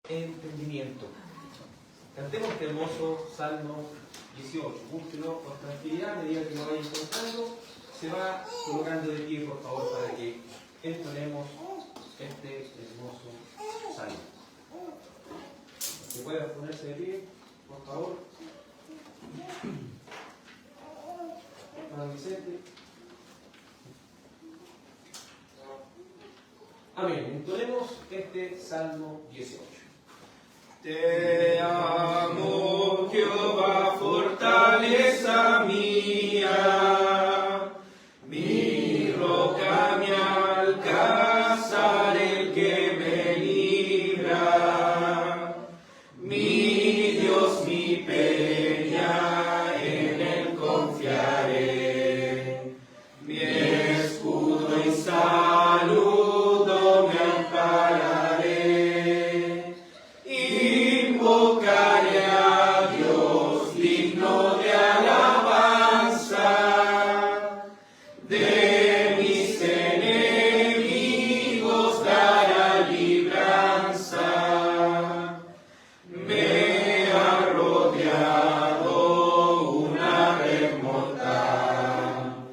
entendimiento. Cantemos este hermoso Salmo 18. Búsquelo con tranquilidad, a medida que lo vaya encontrando, se va colocando de pie, por favor, para que entonemos este hermoso salmo. Si pueden ponerse de pie, por favor. Hermano Vicente. Amén. Entonemos este Salmo 18. Te amo, Jehová, fortaleza mía, mi roca, mi alcázar, el que me libra, mi Dios, mi peña, en él confiaré, mi escudo y saludo me ampararé. Invocaré a Dios digno de alabanza, de mis enemigos dará libranza. Me ha rodeado una red mortal,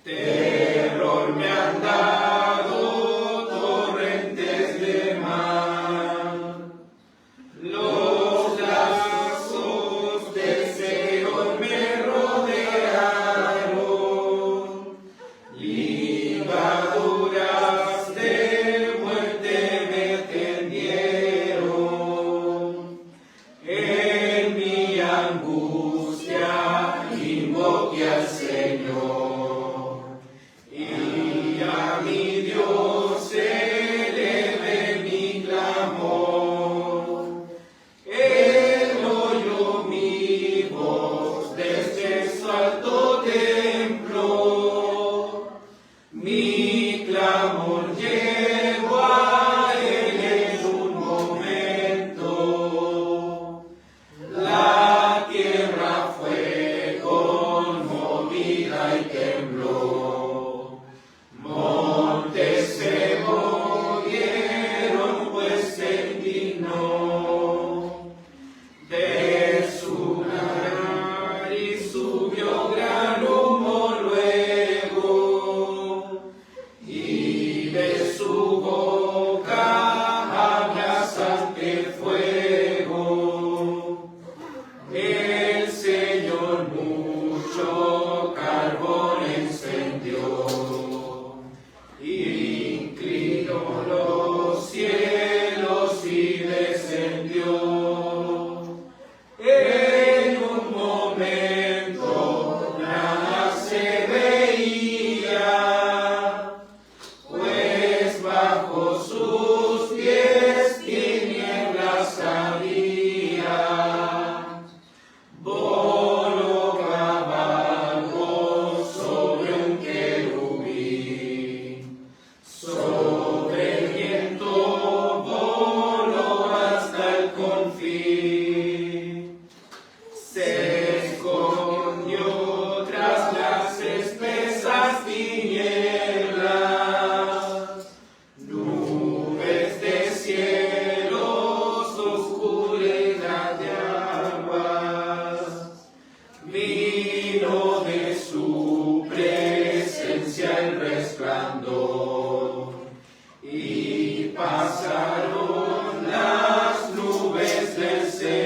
terror me han dado torrentes de mar. Los lazos del Señor me rodearon, ligaduras de muerte me tendieron. En mi angustia invoqué al Señor, y a mi Dios elevé mi clamor. Él oyó mi voz desde su alto templo, mi clamor llegó a él en un momento. La tierra fue conmovida y tembló, montes se movieron, pues se indignó. De su nariz subió gran humo luego, y de su boca abrasante fuego. El Señor mucho carbón encendió, inclinó los cielos y descendió. En un momento nada se veía, pues bajo sus pies tinieblas había. Voló cabalgo sobre un querubín, sobre el viento voló hasta el confín. Se escondió tras las espesas tinieblas, nubes de cielos, oscuridad de aguas. Vino de su presencia el resplandor, y pasaron las nubes del Señor.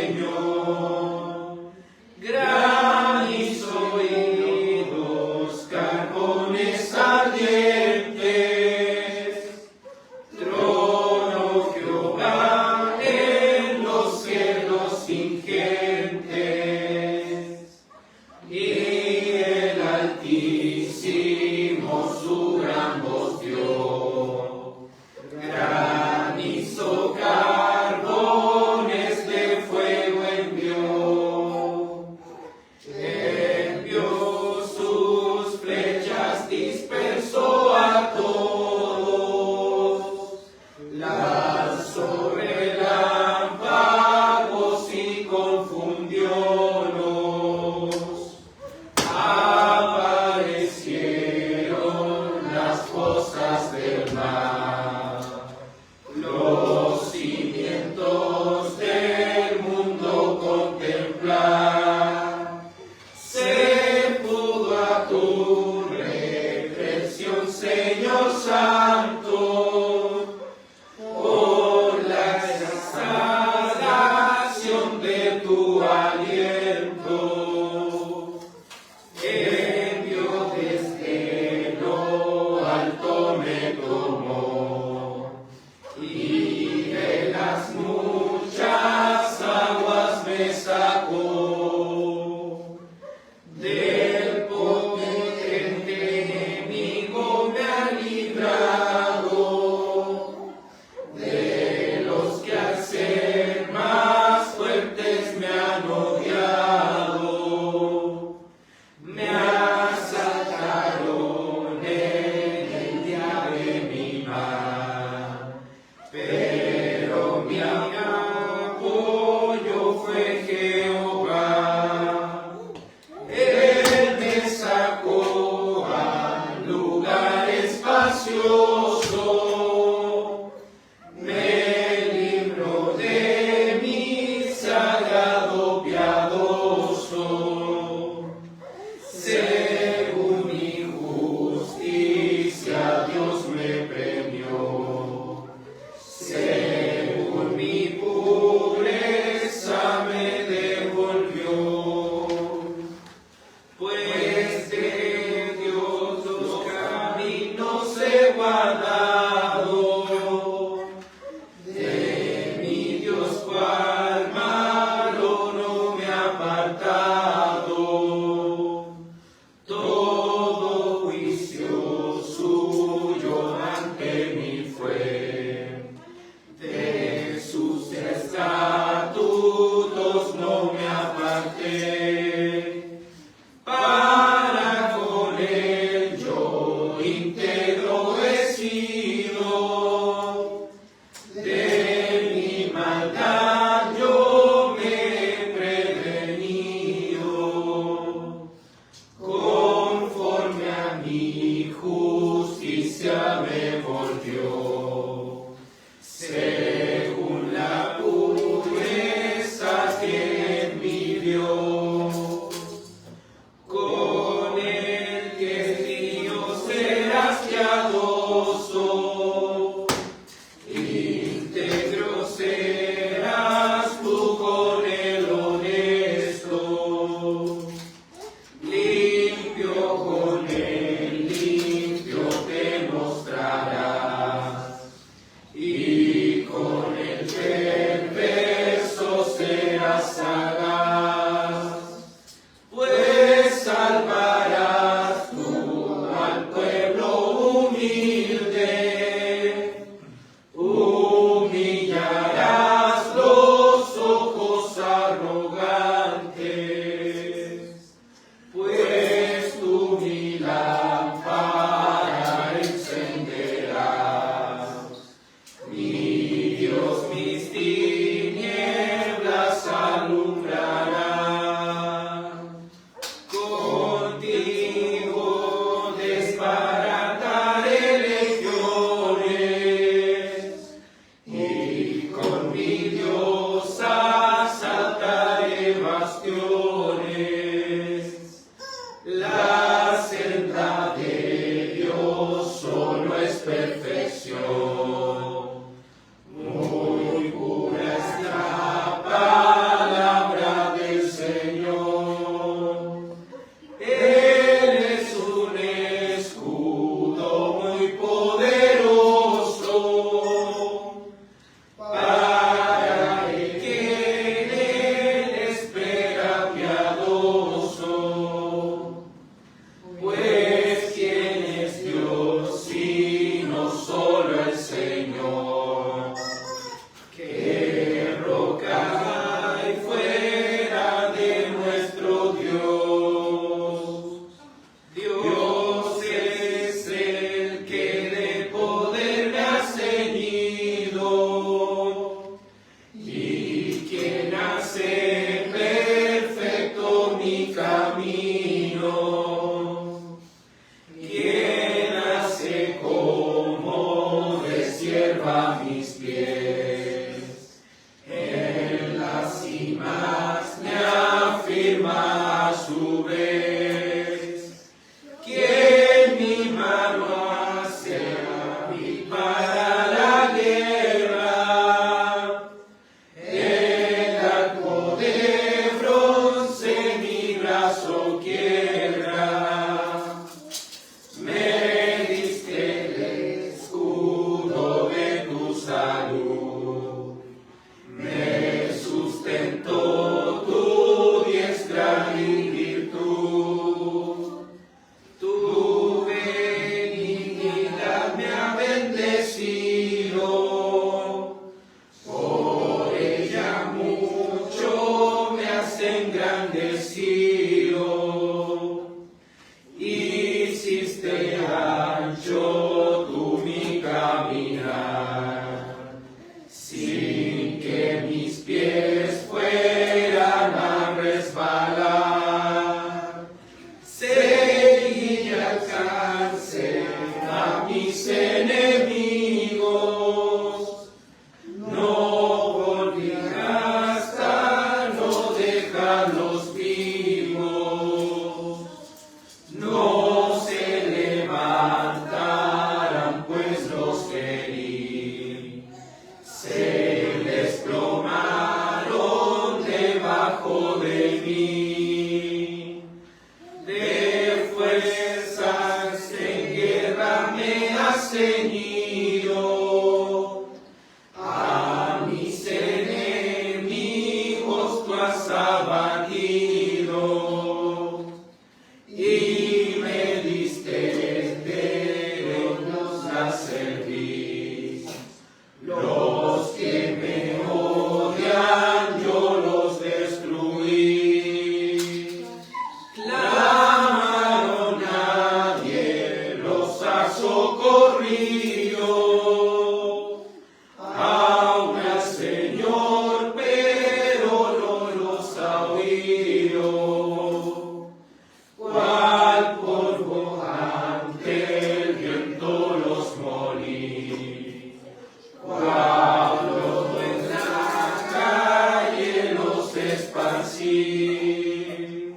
así.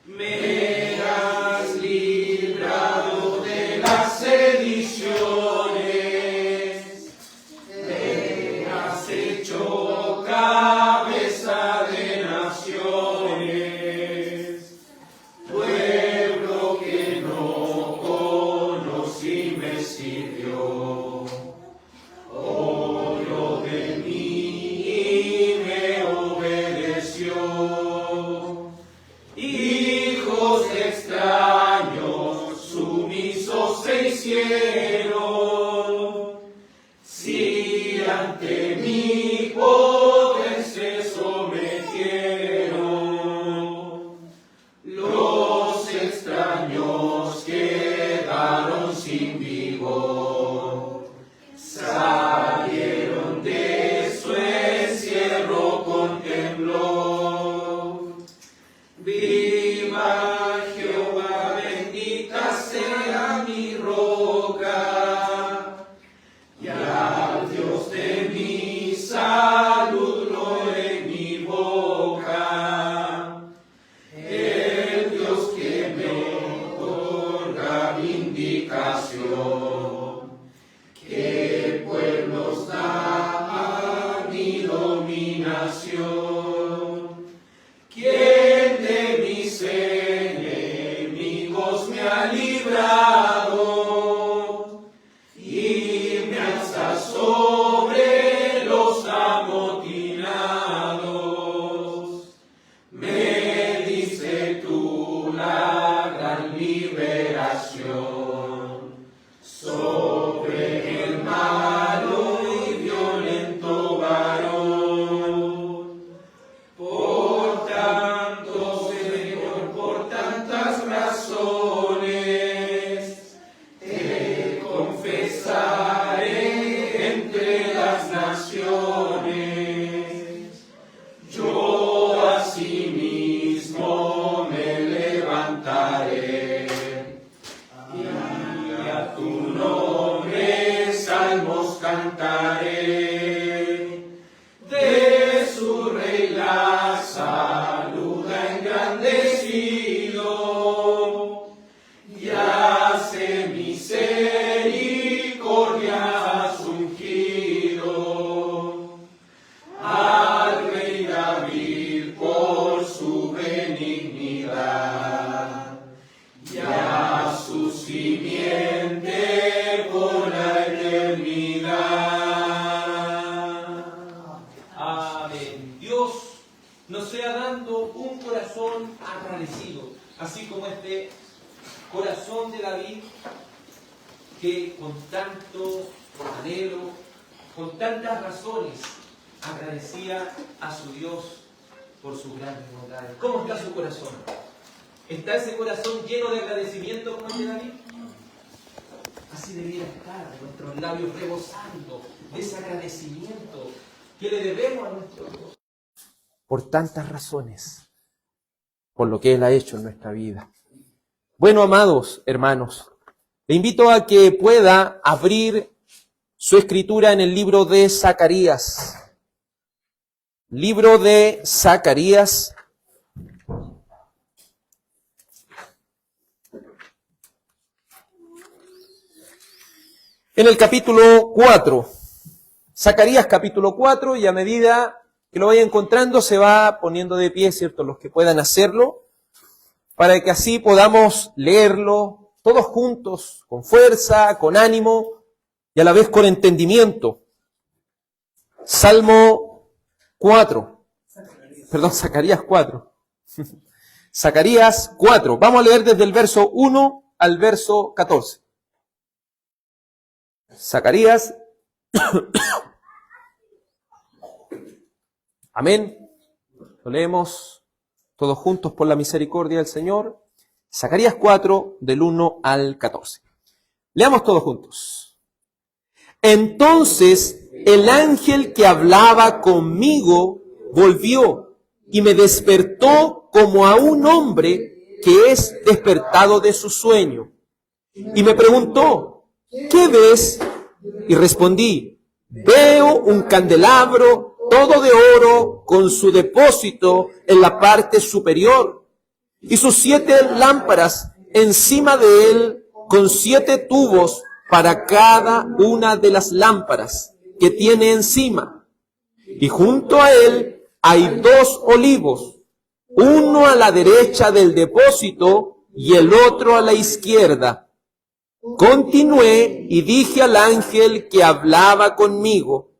Me has librado de las sediciones, me has hecho cabeza de naciones, pueblo que no conocí me sirvió. Oyó de mí y me obedeció. Hijos de extraños sumisos se hicieron, si ante mi poder se sometieron. Los extraños quedaron sin vigor, salieron de su encierro con temblor. Viva Jehová, bendita sea mi roca, y al Dios de mi salud gloria en mi boca. El Dios que me otorga vindicación, que pueblos da a mi dominación. ¿Quién de mis enemigos me ha librado y me alza sobre los amotinados? Me diste tú la gran liberación sobre el malo y violento varón. Por tanto, Señor, por tantas razones, te confesaré entre las naciones. Yo asimismo me levantaré y a tu nombre salmos cantaré. De su rey la salud ha engrandecido y hace misericordia a su ungido. Al rey David por su benignidad y a su simiente por la eternidad. Amén. Dios nos sea dando un corazón agradecido, así como este corazón de David, que con tanto anhelo, con tantas razones, agradecía a su Dios por sus grandes bondades. ¿Cómo está su corazón? ¿Está ese corazón lleno de agradecimiento como el de David? Así debiera estar nuestros labios rebosando de ese agradecimiento que le debemos a nuestro Dios por tantas razones, por lo que Él ha hecho en nuestra vida. Bueno, amados hermanos, le invito a que pueda abrir su escritura en el libro de Zacarías. Libro de Zacarías. En el capítulo 4. Zacarías capítulo 4, y a medida que lo vaya encontrando se va poniendo de pie, ¿cierto? Los que puedan hacerlo, para que así podamos leerlo todos juntos, con fuerza, con ánimo y a la vez con entendimiento. Zacarías 4. Zacarías 4. Vamos a leer desde el verso 1 al verso 14. Zacarías. Amén. Lo leemos todos juntos por la misericordia del Señor. Zacarías 4, del 1 al 14. Leamos todos juntos. Entonces el ángel que hablaba conmigo volvió y me despertó como a un hombre que es despertado de su sueño. Y me preguntó, ¿qué ves? Y respondí, veo un candelabro todo de oro con su depósito en la parte superior, y sus 7 lámparas encima de él, con 7 tubos para cada una de las lámparas que tiene encima. Y junto a él hay 2 olivos, uno a la derecha del depósito y el otro a la izquierda. Continué y dije al ángel que hablaba conmigo: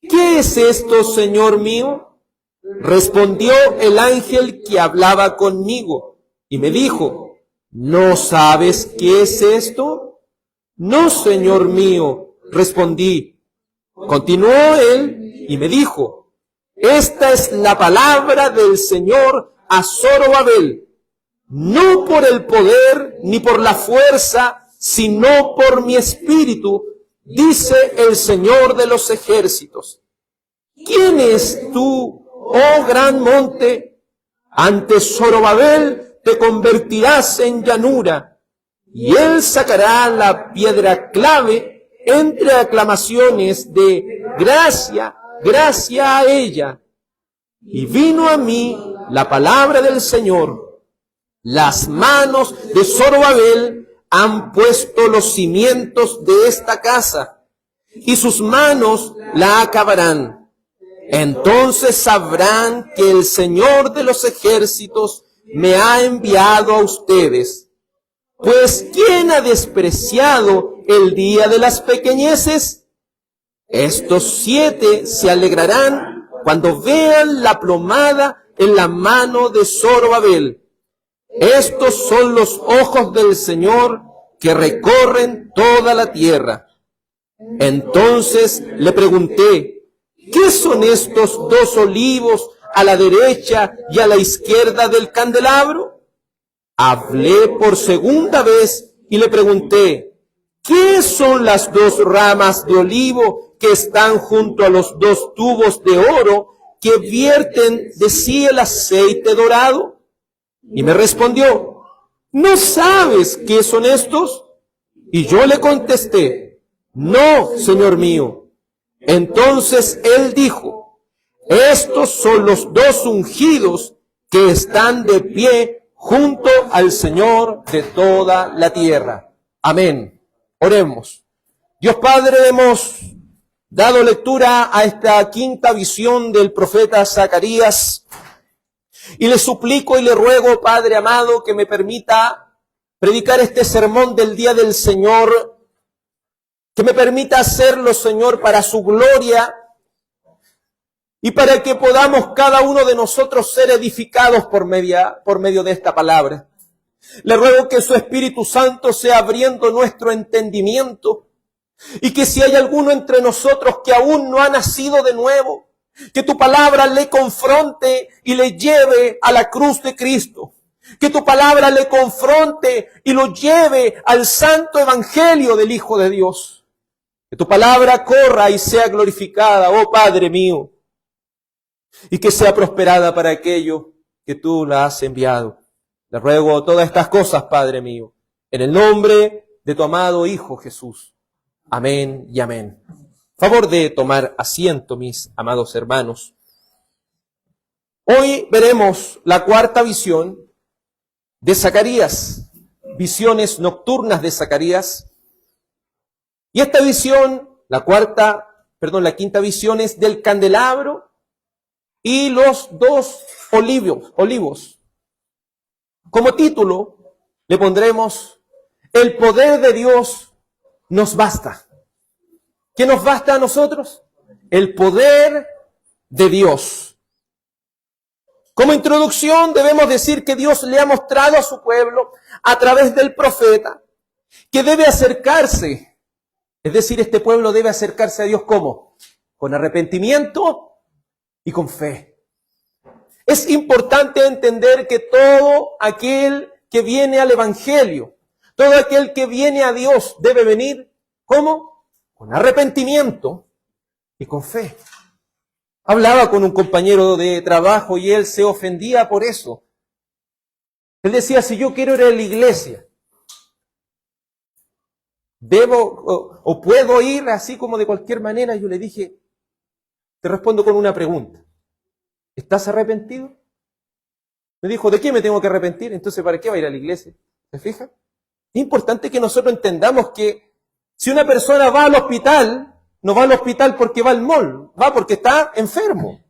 ¿qué es esto, Señor mío? Respondió el ángel que hablaba conmigo y me dijo: ¿no sabes qué es esto? No, Señor mío, respondí. Continuó él y me dijo: esta es la palabra del Señor a Zorobabel, no por el poder ni por la fuerza, sino por mi espíritu, dice el Señor de los ejércitos. ¿Quién es tú, oh gran monte? Ante Zorobabel te convertirás en llanura, y él sacará la piedra clave entre aclamaciones de gracia, gracia a ella. Y vino a mí la palabra del Señor: las manos de Zorobabel han puesto los cimientos de esta casa, y sus manos la acabarán. Entonces sabrán que el Señor de los ejércitos me ha enviado a ustedes. Pues ¿quién ha despreciado el día de las pequeñeces? Estos 7 se alegrarán cuando vean la plomada en la mano de Zorobabel. Estos son los ojos del Señor que recorren toda la tierra. Entonces le pregunté: ¿qué son estos 2 olivos a la derecha y a la izquierda del candelabro? Hablé por segunda vez y le pregunté: ¿qué son las 2 ramas de olivo que están junto a los 2 tubos de oro que vierten de sí el aceite dorado? Y me respondió: ¿no sabes qué son estos? Y yo le contesté: no, Señor mío. Entonces él dijo: estos son los 2 ungidos que están de pie junto al Señor de toda la tierra. Amén. Oremos. Dios Padre, hemos dado lectura a esta quinta visión del profeta Zacarías. Y le suplico y le ruego, Padre amado, que me permita predicar este sermón del día del Señor, que me permita hacerlo, Señor, para su gloria y para que podamos cada uno de nosotros ser edificados por medio de esta palabra. Le ruego que su Espíritu Santo sea abriendo nuestro entendimiento y que si hay alguno entre nosotros que aún no ha nacido de nuevo, que tu palabra le confronte y le lleve a la cruz de Cristo. Que tu palabra le confronte y lo lleve al santo evangelio del Hijo de Dios. Que tu palabra corra y sea glorificada, oh Padre mío. Y que sea prosperada para aquello que tú la has enviado. Le ruego todas estas cosas, Padre mío, en el nombre de tu amado Hijo Jesús. Amén y amén. Favor de tomar asiento, mis amados hermanos. Hoy veremos la cuarta visión de Zacarías, visiones nocturnas de Zacarías. Y esta visión, la quinta visión es del candelabro y los 2 olivos. Como título le pondremos: el poder de Dios nos basta. ¿Qué nos basta a nosotros? El poder de Dios. Como introducción debemos decir que Dios le ha mostrado a su pueblo a través del profeta que debe acercarse. Es decir, este pueblo debe acercarse a Dios ¿cómo? Con arrepentimiento y con fe. Es importante entender que todo aquel que viene al Evangelio, todo aquel que viene a Dios debe venir ¿cómo? Con arrepentimiento y con fe. Hablaba con un compañero de trabajo y él se ofendía por eso. Él decía: si yo quiero ir a la iglesia, ¿debo o puedo ir así como de cualquier manera? Yo le dije: Te respondo con una pregunta. ¿Estás arrepentido? Me dijo, ¿de qué me tengo que arrepentir? Entonces, ¿para qué va a ir a la iglesia? ¿Se fija? Es importante que nosotros entendamos que si una persona va al hospital, no va al hospital porque va al mall, va porque está enfermo.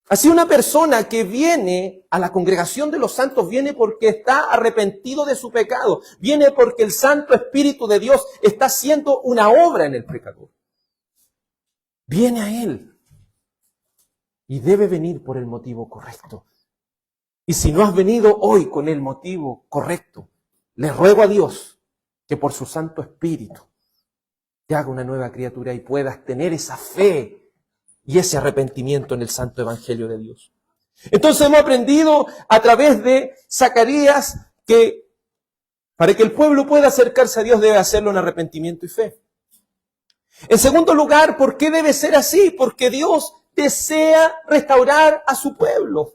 Así una persona que viene a la congregación de los santos viene porque está arrepentido de su pecado, viene porque el Santo Espíritu de Dios está haciendo una obra en el pecador. Viene a Él y debe venir por el motivo correcto. Y si no has venido hoy con el motivo correcto, le ruego a Dios que por su Santo Espíritu te haga una nueva criatura y puedas tener esa fe y ese arrepentimiento en el Santo Evangelio de Dios. Entonces hemos aprendido a través de Zacarías que para que el pueblo pueda acercarse a Dios debe hacerlo en arrepentimiento y fe. En segundo lugar, ¿por qué debe ser así? Porque Dios desea restaurar a su pueblo.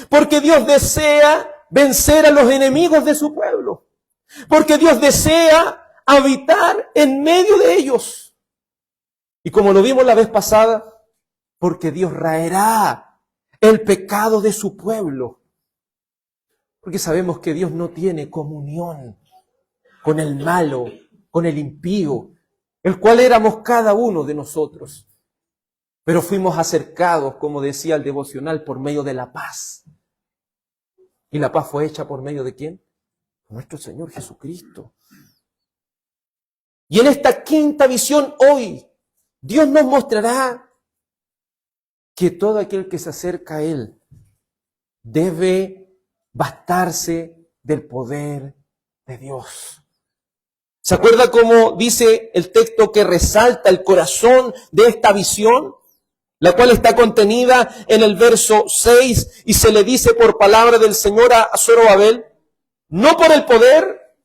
Porque Dios desea vencer a los enemigos de su pueblo. Porque Dios desea habitar en medio de ellos. Y como lo vimos la vez pasada, porque Dios raerá el pecado de su pueblo. Porque sabemos que Dios no tiene comunión con el malo, con el impío, el cual éramos cada uno de nosotros. Pero fuimos acercados, como decía el devocional, por medio de la paz. ¿Y la paz fue hecha por medio de quién? Nuestro Señor Jesucristo. Y en esta quinta visión hoy, Dios nos mostrará que todo aquel que se acerca a Él debe bastarse del poder de Dios. ¿Se acuerda cómo dice el texto que resalta el corazón de esta visión? La cual está contenida en el verso 6 y se le dice por palabra del Señor a Zorobabel, no por el poder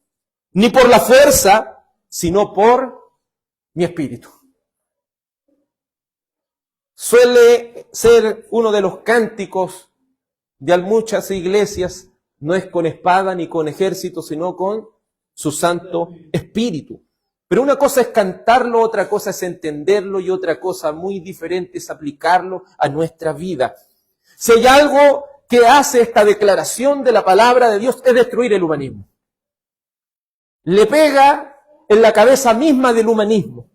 ni por la fuerza, sino por mi espíritu. Suele ser uno de los cánticos de muchas iglesias, no es con espada ni con ejército, sino con su Santo Espíritu. Pero una cosa es cantarlo, otra cosa es entenderlo y otra cosa muy diferente es aplicarlo a nuestra vida. Si hay algo que hace esta declaración de la palabra de Dios es destruir el humanismo. Le pega en la cabeza misma del humanismo.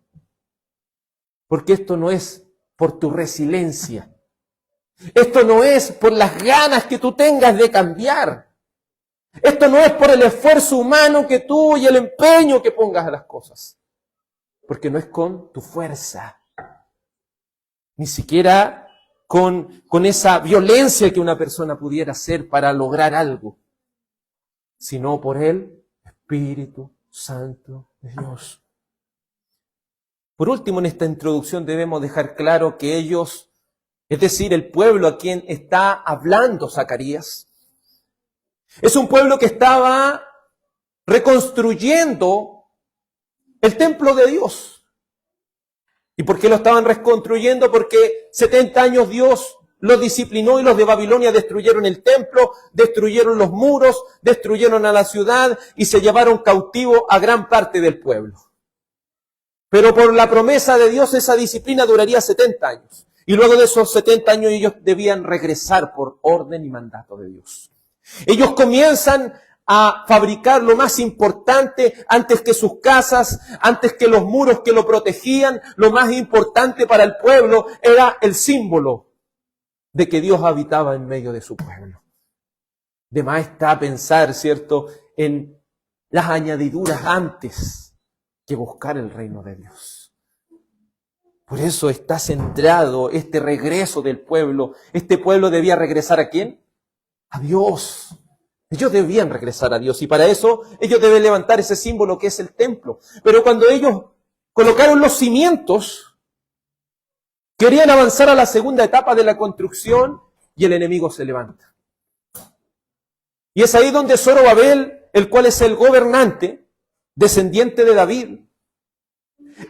Porque esto no es por tu resiliencia. Esto no es por las ganas que tú tengas de cambiar. Esto no es por el esfuerzo humano que tú y el empeño que pongas a las cosas. Porque no es con tu fuerza. Ni siquiera con esa violencia que una persona pudiera hacer para lograr algo. Sino por el Espíritu Santo de Dios. Por último, en esta introducción debemos dejar claro que ellos, es decir, el pueblo a quien está hablando Zacarías, es un pueblo que estaba reconstruyendo el templo de Dios. ¿Y por qué lo estaban reconstruyendo? Porque 70 años Dios los disciplinó y los de Babilonia destruyeron el templo, destruyeron los muros, destruyeron a la ciudad y se llevaron cautivo a gran parte del pueblo. Pero por la promesa de Dios esa disciplina duraría 70 años. Y luego de esos 70 años ellos debían regresar por orden y mandato de Dios. Ellos comienzan a fabricar lo más importante antes que sus casas, antes que los muros que lo protegían. Lo más importante para el pueblo era el símbolo de que Dios habitaba en medio de su pueblo. De más está pensar, ¿cierto?, en las añadiduras antes que buscar el reino de Dios. Por eso está centrado este regreso del pueblo. Este pueblo debía regresar ¿a quién? A Dios. Ellos debían regresar a Dios y para eso ellos deben levantar ese símbolo que es el templo. Pero cuando ellos colocaron los cimientos, querían avanzar a la segunda etapa de la construcción y el enemigo se levanta. Y es ahí donde Zorobabel, el cual es el gobernante, descendiente de David,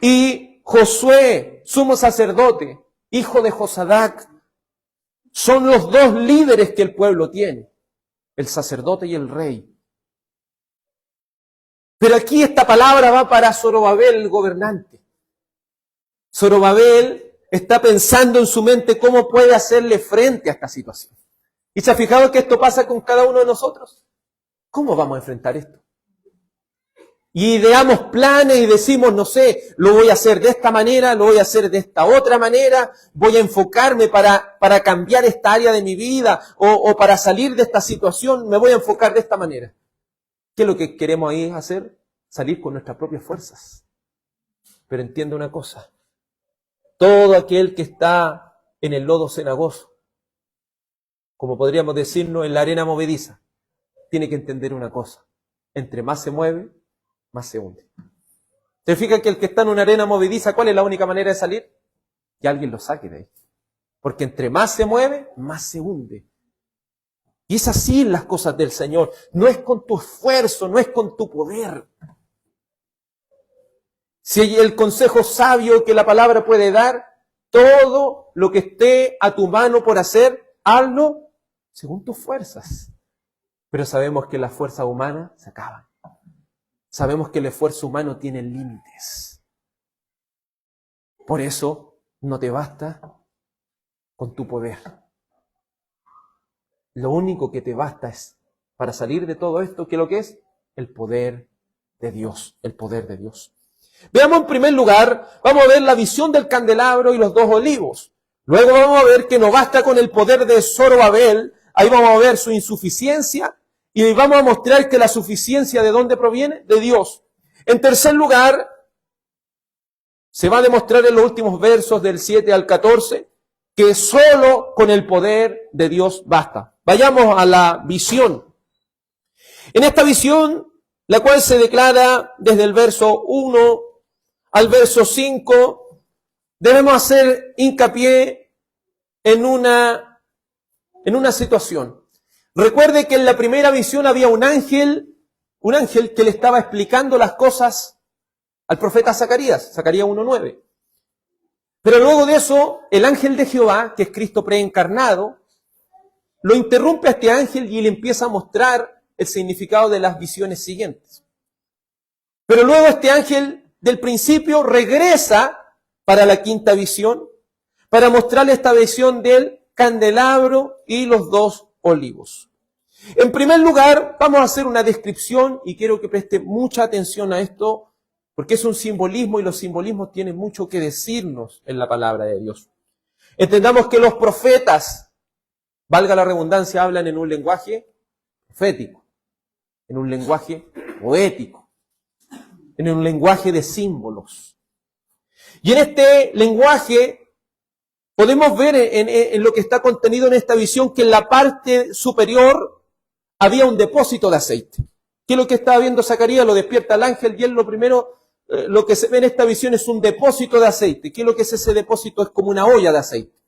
y Josué, sumo sacerdote, hijo de Josadac, son los dos líderes que el pueblo tiene, el sacerdote y el rey. Pero aquí esta palabra va para Zorobabel, el gobernante. Zorobabel está pensando en su mente cómo puede hacerle frente a esta situación. ¿Y se ha fijado que esto pasa con cada uno de nosotros? ¿Cómo vamos a enfrentar esto? Y ideamos planes y decimos, no sé, lo voy a hacer de esta manera, lo voy a hacer de esta otra manera, voy a enfocarme para cambiar esta área de mi vida o para salir de esta situación, me voy a enfocar de esta manera. ¿Qué es lo que queremos ahí hacer? Salir con nuestras propias fuerzas. Pero entiende una cosa, todo aquel que está en el lodo cenagoso, como podríamos decirnos en la arena movediza, tiene que entender una cosa, entre más se mueve, más se hunde. ¿Te fijas que el que está en una arena movediza, cuál es la única manera de salir? Que alguien lo saque de ahí. Porque entre más se mueve, más se hunde. Y es así las cosas del Señor. No es con tu esfuerzo, no es con tu poder. Si el consejo sabio que la palabra puede dar, todo lo que esté a tu mano por hacer, hazlo según tus fuerzas. Pero sabemos que las fuerzas humanas se acaban. Sabemos que el esfuerzo humano tiene límites. Por eso no te basta con tu poder. Lo único que te basta es, para salir de todo esto, ¿qué es lo que es? El poder de Dios, el poder de Dios. Veamos en primer lugar, vamos a ver la visión del candelabro y los dos olivos. Luego vamos a ver que no basta con el poder de Zorobabel, ahí vamos a ver su insuficiencia, y vamos a mostrar que la suficiencia ¿de dónde proviene? De Dios. En tercer lugar, se va a demostrar en los últimos versos del 7 al 14 que solo con el poder de Dios basta. Vayamos a la visión. En esta visión, la cual se declara desde el verso 1 al verso 5, debemos hacer hincapié en una situación. Recuerde que en la primera visión había un ángel que le estaba explicando las cosas al profeta Zacarías, Zacarías 1:9. Pero luego de eso, el ángel de Jehová, que es Cristo preencarnado, lo interrumpe a este ángel y le empieza a mostrar el significado de las visiones siguientes. Pero luego este ángel del principio regresa para la quinta visión, para mostrarle esta visión del candelabro y los dos olivos. En primer lugar, vamos a hacer una descripción y quiero que preste mucha atención a esto porque es un simbolismo y los simbolismos tienen mucho que decirnos en la palabra de Dios. Entendamos que los profetas, valga la redundancia, hablan en un lenguaje profético, en un lenguaje poético, en un lenguaje de símbolos. Y en este lenguaje podemos ver en lo que está contenido en esta visión que en la parte superior había un depósito de aceite. ¿Qué es lo que estaba viendo Zacarías? Lo despierta el ángel y él lo primero, lo que se ve en esta visión es un depósito de aceite. ¿Qué es lo que es ese depósito? Es como una olla de aceite.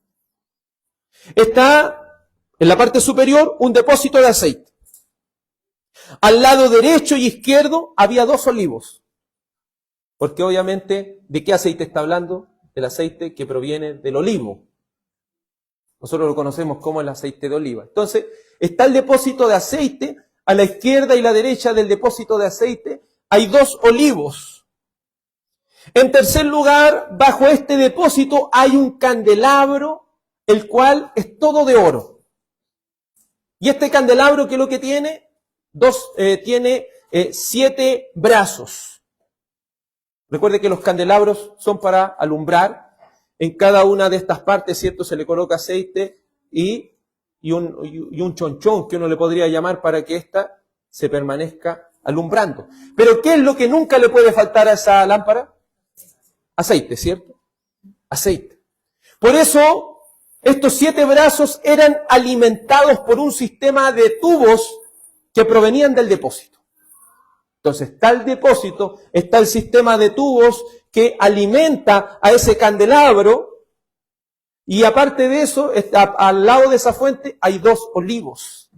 Está en la parte superior un depósito de aceite. Al lado derecho y izquierdo había dos olivos. Porque obviamente, ¿de qué aceite está hablando? Del aceite que proviene del olivo. Nosotros lo conocemos como el aceite de oliva. Entonces, está el depósito de aceite, a la izquierda y la derecha del depósito de aceite hay dos olivos. En tercer lugar, bajo este depósito hay un candelabro, el cual es todo de oro. Y este candelabro, ¿qué es lo que tiene? Tiene 7 brazos. Recuerde que los candelabros son para alumbrar. En cada una de estas partes, ¿cierto? Se le coloca aceite y un chonchón que uno le podría llamar para que ésta se permanezca alumbrando. Pero ¿qué es lo que nunca le puede faltar a esa lámpara? Aceite, ¿cierto? Aceite. Por eso, estos 7 brazos eran alimentados por un sistema de tubos que provenían del depósito. Entonces, está el depósito, está el sistema de tubos que alimenta a ese candelabro y aparte de eso, al lado de esa fuente hay 2 olivos.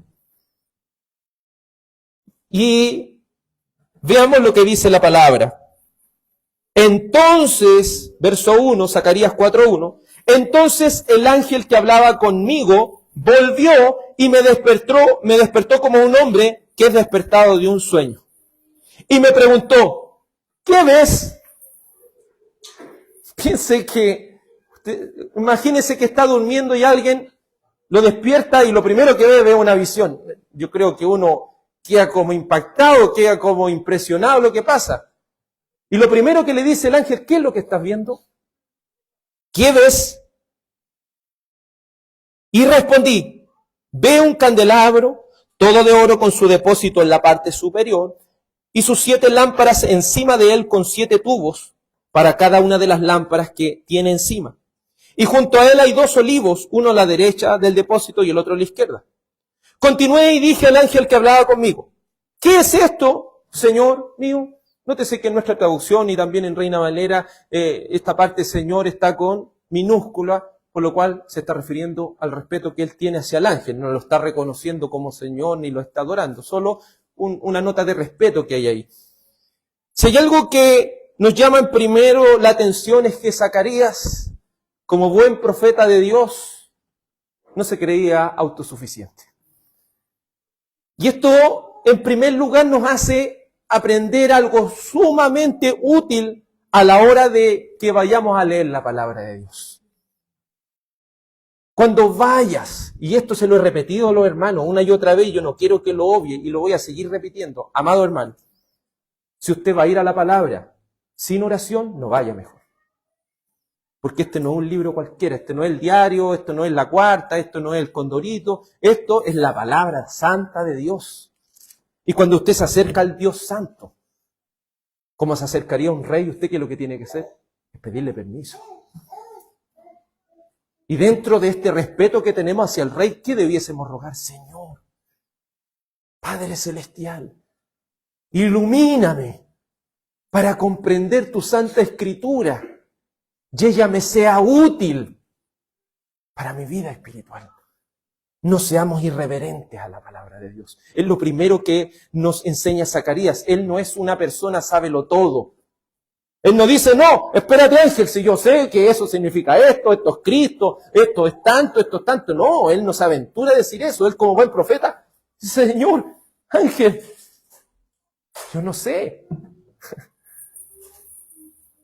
Y veamos lo que dice la palabra. Entonces, verso 1, Zacarías 4:1, entonces el ángel que hablaba conmigo volvió y me despertó como un hombre que es despertado de un sueño. Y me preguntó, ¿qué ves? Imagínese que está durmiendo y alguien lo despierta y lo primero que ve es una visión. Yo creo que uno queda como impactado, queda como impresionado lo que pasa. Y lo primero que le dice el ángel, ¿qué es lo que estás viendo? ¿Qué ves? Y respondí, veo un candelabro, todo de oro con su depósito en la parte superior, y sus 7 lámparas encima de él con 7 tubos para cada una de las lámparas que tiene encima. Y junto a él hay 2 olivos, uno a la derecha del depósito y el otro a la izquierda. Continué y dije al ángel que hablaba conmigo, ¿qué es esto, Señor mío? Nótese que en nuestra traducción y también en Reina Valera, esta parte Señor está con minúscula, por lo cual se está refiriendo al respeto que él tiene hacia el ángel. No lo está reconociendo como Señor ni lo está adorando, solo una nota de respeto que hay ahí. Si hay algo que nos llama en primero la atención es que Zacarías, como buen profeta de Dios, no se creía autosuficiente. Y esto, en primer lugar, nos hace aprender algo sumamente útil a la hora de que vayamos a leer la palabra de Dios. Cuando vayas, y esto se lo he repetido a los hermanos una y otra vez, yo no quiero que lo obvie y lo voy a seguir repitiendo. Amado hermano, si usted va a ir a la palabra sin oración, no vaya mejor. Porque este no es un libro cualquiera, este no es el diario, esto no es la cuarta, esto no es el condorito, esto es la palabra santa de Dios. Y cuando usted se acerca al Dios santo, ¿cómo se acercaría a un rey? ¿Usted qué es lo que tiene que hacer? Es pedirle permiso. Y dentro de este respeto que tenemos hacia el rey, ¿qué debiésemos rogar? Señor, Padre Celestial, ilumíname para comprender tu santa escritura y ella me sea útil para mi vida espiritual. No seamos irreverentes a la palabra de Dios. Es lo primero que nos enseña Zacarías. Él no es una persona sábelo todo. Él no dice, no, espérate ángel, si yo sé que eso significa esto es Cristo, esto es tanto. No, él no se aventura a decir eso. Él como buen profeta, dice, Señor, ángel, yo no sé.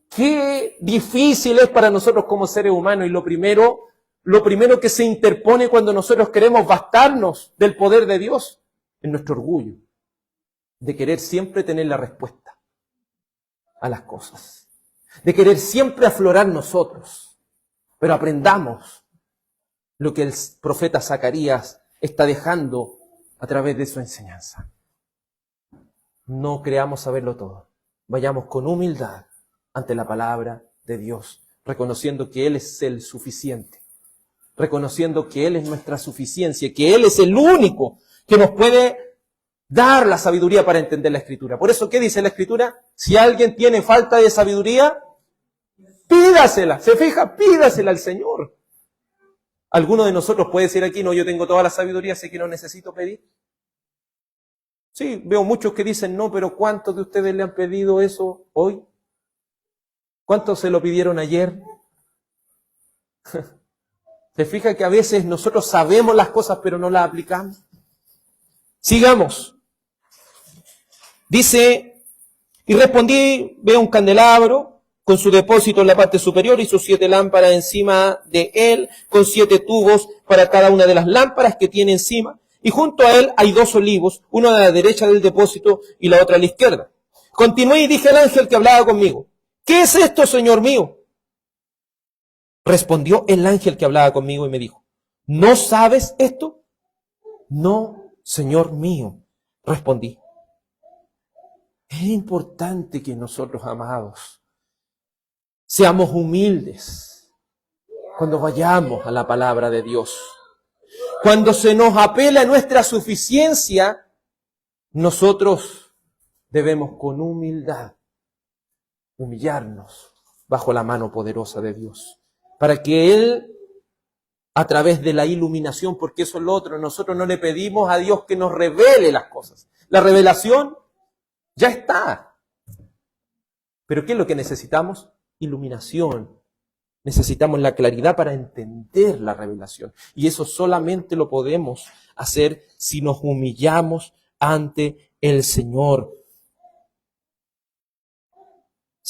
Qué difícil es para nosotros como seres humanos y lo primero que se interpone cuando nosotros queremos bastarnos del poder de Dios es nuestro orgullo de querer siempre tener la respuesta a las cosas, de querer siempre aflorar nosotros. Pero aprendamos lo que el profeta Zacarías está dejando a través de su enseñanza. No creamos saberlo todo. Vayamos con humildad ante la palabra de Dios, reconociendo que Él es el suficiente, reconociendo que Él es nuestra suficiencia, que Él es el único que nos puede dar la sabiduría para entender la Escritura. Por eso, ¿qué dice la Escritura? Si alguien tiene falta de sabiduría, pídasela. ¿Se fija? Pídasela al Señor. ¿Alguno de nosotros puede decir aquí, no, yo tengo toda la sabiduría, así que no necesito pedir? Sí, veo muchos que dicen no, pero ¿cuántos de ustedes le han pedido eso hoy? ¿Cuántos se lo pidieron ayer? ¿Se fija que a veces nosotros sabemos las cosas pero no las aplicamos? Sigamos. Dice, y respondí, veo un candelabro con su depósito en la parte superior y sus 7 lámparas encima de él, con 7 tubos para cada una de las lámparas que tiene encima. Y junto a él hay 2 olivos, uno a la derecha del depósito y la otra a la izquierda. Continué y dije al ángel que hablaba conmigo, ¿qué es esto, Señor mío? Respondió el ángel que hablaba conmigo y me dijo, ¿no sabes esto? No, Señor mío, respondí. Es importante que nosotros, amados, seamos humildes cuando vayamos a la palabra de Dios. Cuando se nos apela a nuestra suficiencia, nosotros debemos con humildad humillarnos bajo la mano poderosa de Dios, para que Él, a través de la iluminación, porque eso es lo otro, nosotros no le pedimos a Dios que nos revele las cosas. La revelación ya está. Pero ¿qué es lo que necesitamos? Iluminación. Necesitamos la claridad para entender la revelación. Y eso solamente lo podemos hacer si nos humillamos ante el Señor.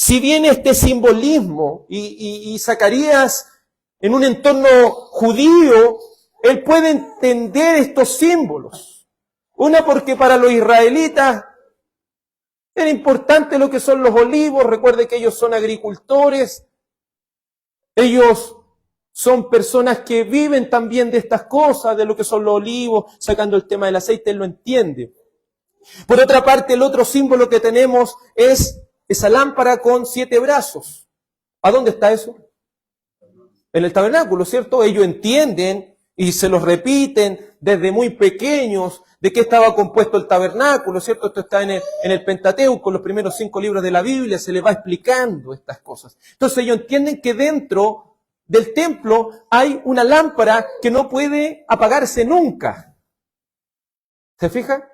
si bien este simbolismo y Zacarías en un entorno judío, él puede entender estos símbolos. Una, porque para los israelitas era importante lo que son los olivos. Recuerde que ellos son agricultores. Ellos son personas que viven también de estas cosas, de lo que son los olivos, sacando el tema del aceite, él lo entiende. Por otra parte, el otro símbolo que tenemos es esa lámpara con 7 brazos. ¿A dónde está eso? En el tabernáculo, ¿cierto? Ellos entienden y se los repiten desde muy pequeños de qué estaba compuesto el tabernáculo, ¿cierto? Esto está en el Pentateuco, los primeros 5 libros de la Biblia, se les va explicando estas cosas. Entonces ellos entienden que dentro del templo hay una lámpara que no puede apagarse nunca. ¿Se fija?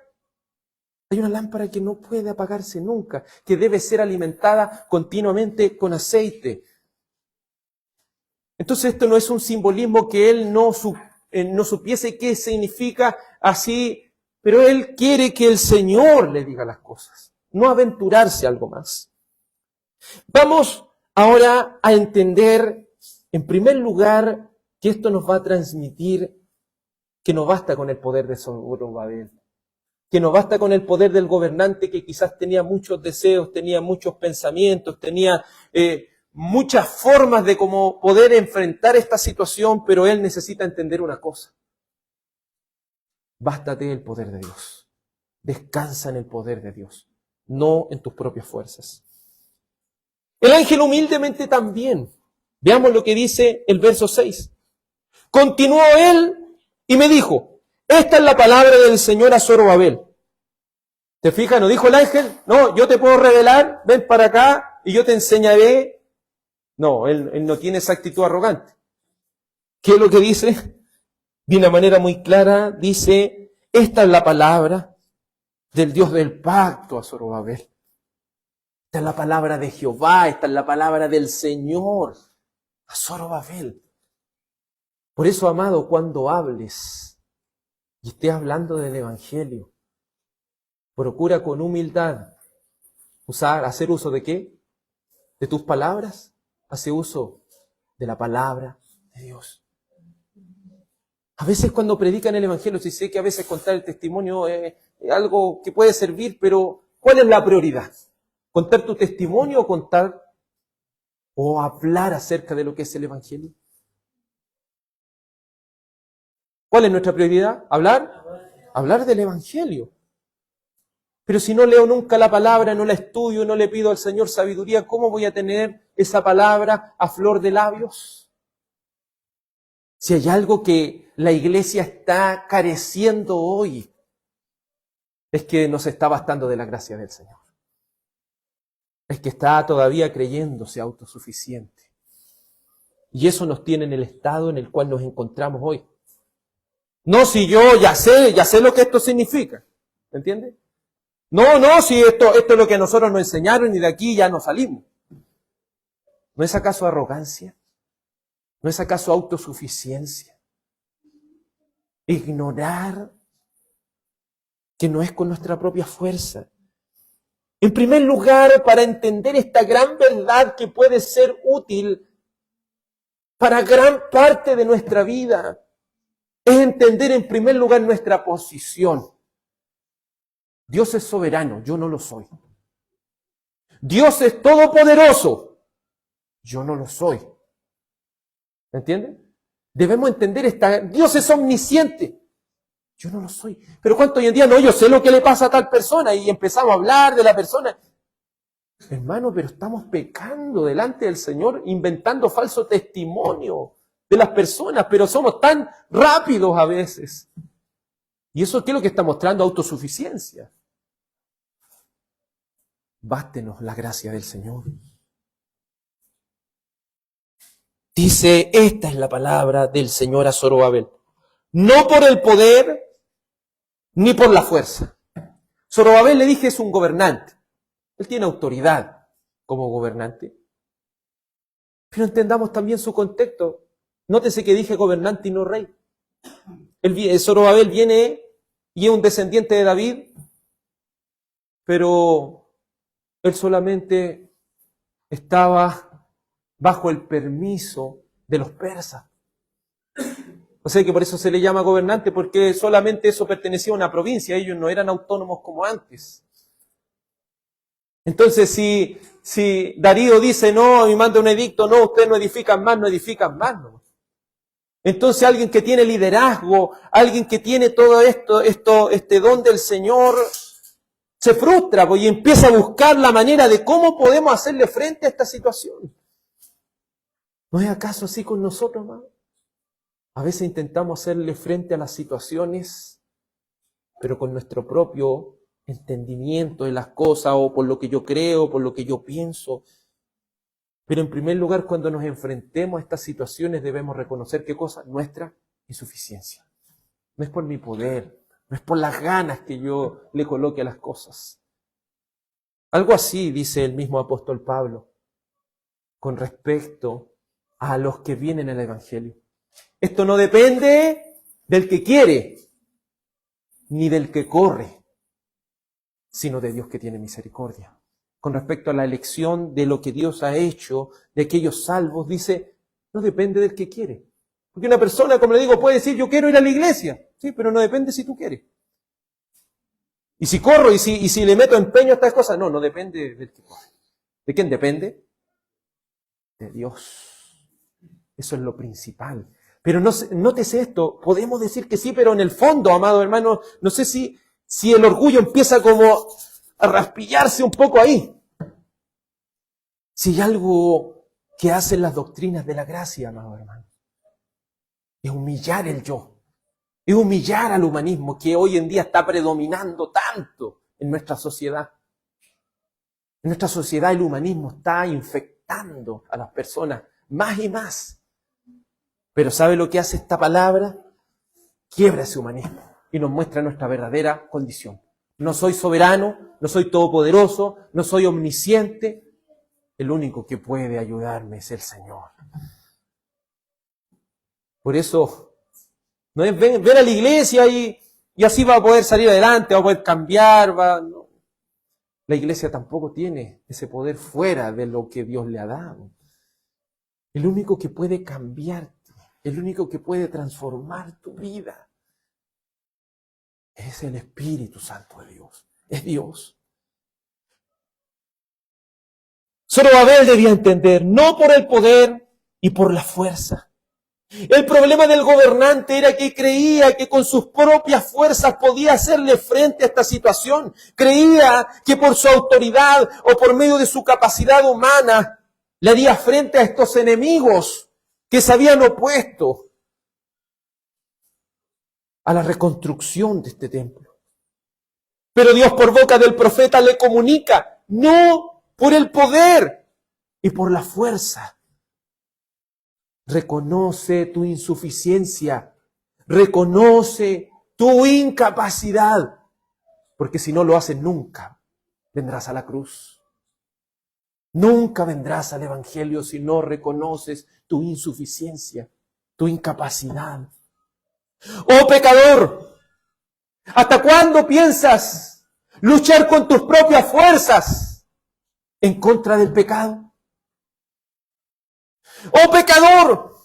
Hay una lámpara que no puede apagarse nunca, que debe ser alimentada continuamente con aceite. Entonces esto no es un simbolismo que él no supiese qué significa así, pero él quiere que el Señor le diga las cosas, no aventurarse a algo más. Vamos ahora a entender, en primer lugar, que esto nos va a transmitir que no basta con el poder de Zorobabel, que no basta con el poder del gobernante que quizás tenía muchos deseos, tenía muchos pensamientos, tenía muchas formas de cómo poder enfrentar esta situación, pero él necesita entender una cosa. Bástate el poder de Dios. Descansa en el poder de Dios, no en tus propias fuerzas. El ángel humildemente también. Veamos lo que dice el verso 6. Continuó él y me dijo, esta es la palabra del Señor a Zorobabel. ¿Te fijas? No dijo el ángel, no, yo te puedo revelar, ven para acá y yo te enseñaré. No, él no tiene esa actitud arrogante. ¿Qué es lo que dice? De una manera muy clara, dice, esta es la palabra del Dios del pacto a Zorobabel. Esta es la palabra de Jehová, esta es la palabra del Señor a Zorobabel. Por eso, amado, cuando hables y estés hablando del Evangelio, procura con humildad hacer uso ¿de qué? De tus palabras. Hace uso de la palabra de Dios. A veces cuando predican el Evangelio, sí sé que a veces contar el testimonio es algo que puede servir, pero ¿cuál es la prioridad? ¿Contar tu testimonio o contar o hablar acerca de lo que es el Evangelio? ¿Cuál es nuestra prioridad? ¿Hablar? Hablar del Evangelio. Pero si no leo nunca la palabra, no la estudio, no le pido al Señor sabiduría, ¿cómo voy a tener esa palabra a flor de labios? Si hay algo que la iglesia está careciendo hoy, es que no se está bastando de la gracia del Señor. Es que está todavía creyéndose autosuficiente. Y eso nos tiene en el estado en el cual nos encontramos hoy. No, si yo ya sé lo que esto significa. ¿Me entiendes? No, si esto es lo que nosotros nos enseñaron y de aquí ya no salimos. ¿No es acaso arrogancia? ¿No es acaso autosuficiencia? Ignorar que no es con nuestra propia fuerza. En primer lugar, para entender esta gran verdad que puede ser útil para gran parte de nuestra vida, es entender en primer lugar nuestra posición. Dios es soberano, yo no lo soy. Dios es todopoderoso, yo no lo soy. ¿Me entienden? Debemos entender Dios es omnisciente, yo no lo soy. Pero ¿cuánto hoy en día? No, yo sé lo que le pasa a tal persona y empezamos a hablar de la persona. Hermano, pero estamos pecando delante del Señor, inventando falso testimonio de las personas, pero somos tan rápidos a veces. ¿Y eso qué es lo que está mostrando? Autosuficiencia. Bástenos la gracia del Señor. Dice, esta es la palabra del Señor a Zorobabel. No por el poder, ni por la fuerza. Zorobabel, le dije, es un gobernante. Él tiene autoridad como gobernante. Pero entendamos también su contexto. Nótese que dije gobernante y no rey. Zorobabel viene y es un descendiente de David, pero él solamente estaba bajo el permiso de los persas. O sea que por eso se le llama gobernante, porque solamente eso pertenecía a una provincia, ellos no eran autónomos como antes. Entonces si Darío dice, no, y manda un edicto, no, ustedes no edifican más, no. Entonces alguien que tiene liderazgo, alguien que tiene todo este don del Señor, se frustra y empieza a buscar la manera de cómo podemos hacerle frente a esta situación. ¿No es acaso así con nosotros, hermano? A veces intentamos hacerle frente a las situaciones, pero con nuestro propio entendimiento de las cosas, o por lo que yo creo, por lo que yo pienso. Pero en primer lugar, cuando nos enfrentemos a estas situaciones, debemos reconocer ¿qué cosa? Nuestra insuficiencia. No es por mi poder, no es por las ganas que yo le coloque a las cosas. Algo así dice el mismo apóstol Pablo con respecto a los que vienen al Evangelio. Esto no depende del que quiere, ni del que corre, sino de Dios que tiene misericordia. Con respecto a la elección de lo que Dios ha hecho, de aquellos salvos, dice, no depende del que quiere. Porque una persona, como le digo, puede decir, yo quiero ir a la iglesia, sí, pero no depende si tú quieres. Y si corro, y si le meto empeño a estas cosas, no depende del que corre. ¿De quién depende? De Dios. Eso es lo principal. Pero nótese esto, podemos decir que sí, pero en el fondo, amado hermano, no sé si el orgullo empieza como a raspillarse un poco ahí. Si hay algo que hacen las doctrinas de la gracia, amado hermano, es humillar el yo, es humillar al humanismo que hoy en día está predominando tanto en nuestra sociedad. En nuestra sociedad el humanismo está infectando a las personas más y más. Pero ¿sabe lo que hace esta palabra? Quiebra ese humanismo y nos muestra nuestra verdadera condición. No soy soberano, no soy todopoderoso, no soy omnisciente. El único que puede ayudarme es el Señor. Por eso, no es ven a la iglesia y así va a poder salir adelante, va a poder cambiar. No. La iglesia tampoco tiene ese poder fuera de lo que Dios le ha dado. El único que puede cambiarte, el único que puede transformar tu vida, es el Espíritu Santo de Dios. Es Dios. Zorobabel debía entender, no por el poder y por la fuerza. El problema del gobernante era que creía que con sus propias fuerzas podía hacerle frente a esta situación. Creía que por su autoridad o por medio de su capacidad humana le haría frente a estos enemigos que se habían opuesto a la reconstrucción de este templo. Pero Dios por boca del profeta le comunica, no por el poder y por la fuerza. Reconoce tu insuficiencia, reconoce tu incapacidad, porque si no lo haces nunca vendrás a la cruz. Nunca vendrás al Evangelio si no reconoces tu insuficiencia, tu incapacidad. Oh pecador, ¿hasta cuándo piensas luchar con tus propias fuerzas en contra del pecado? Oh pecador,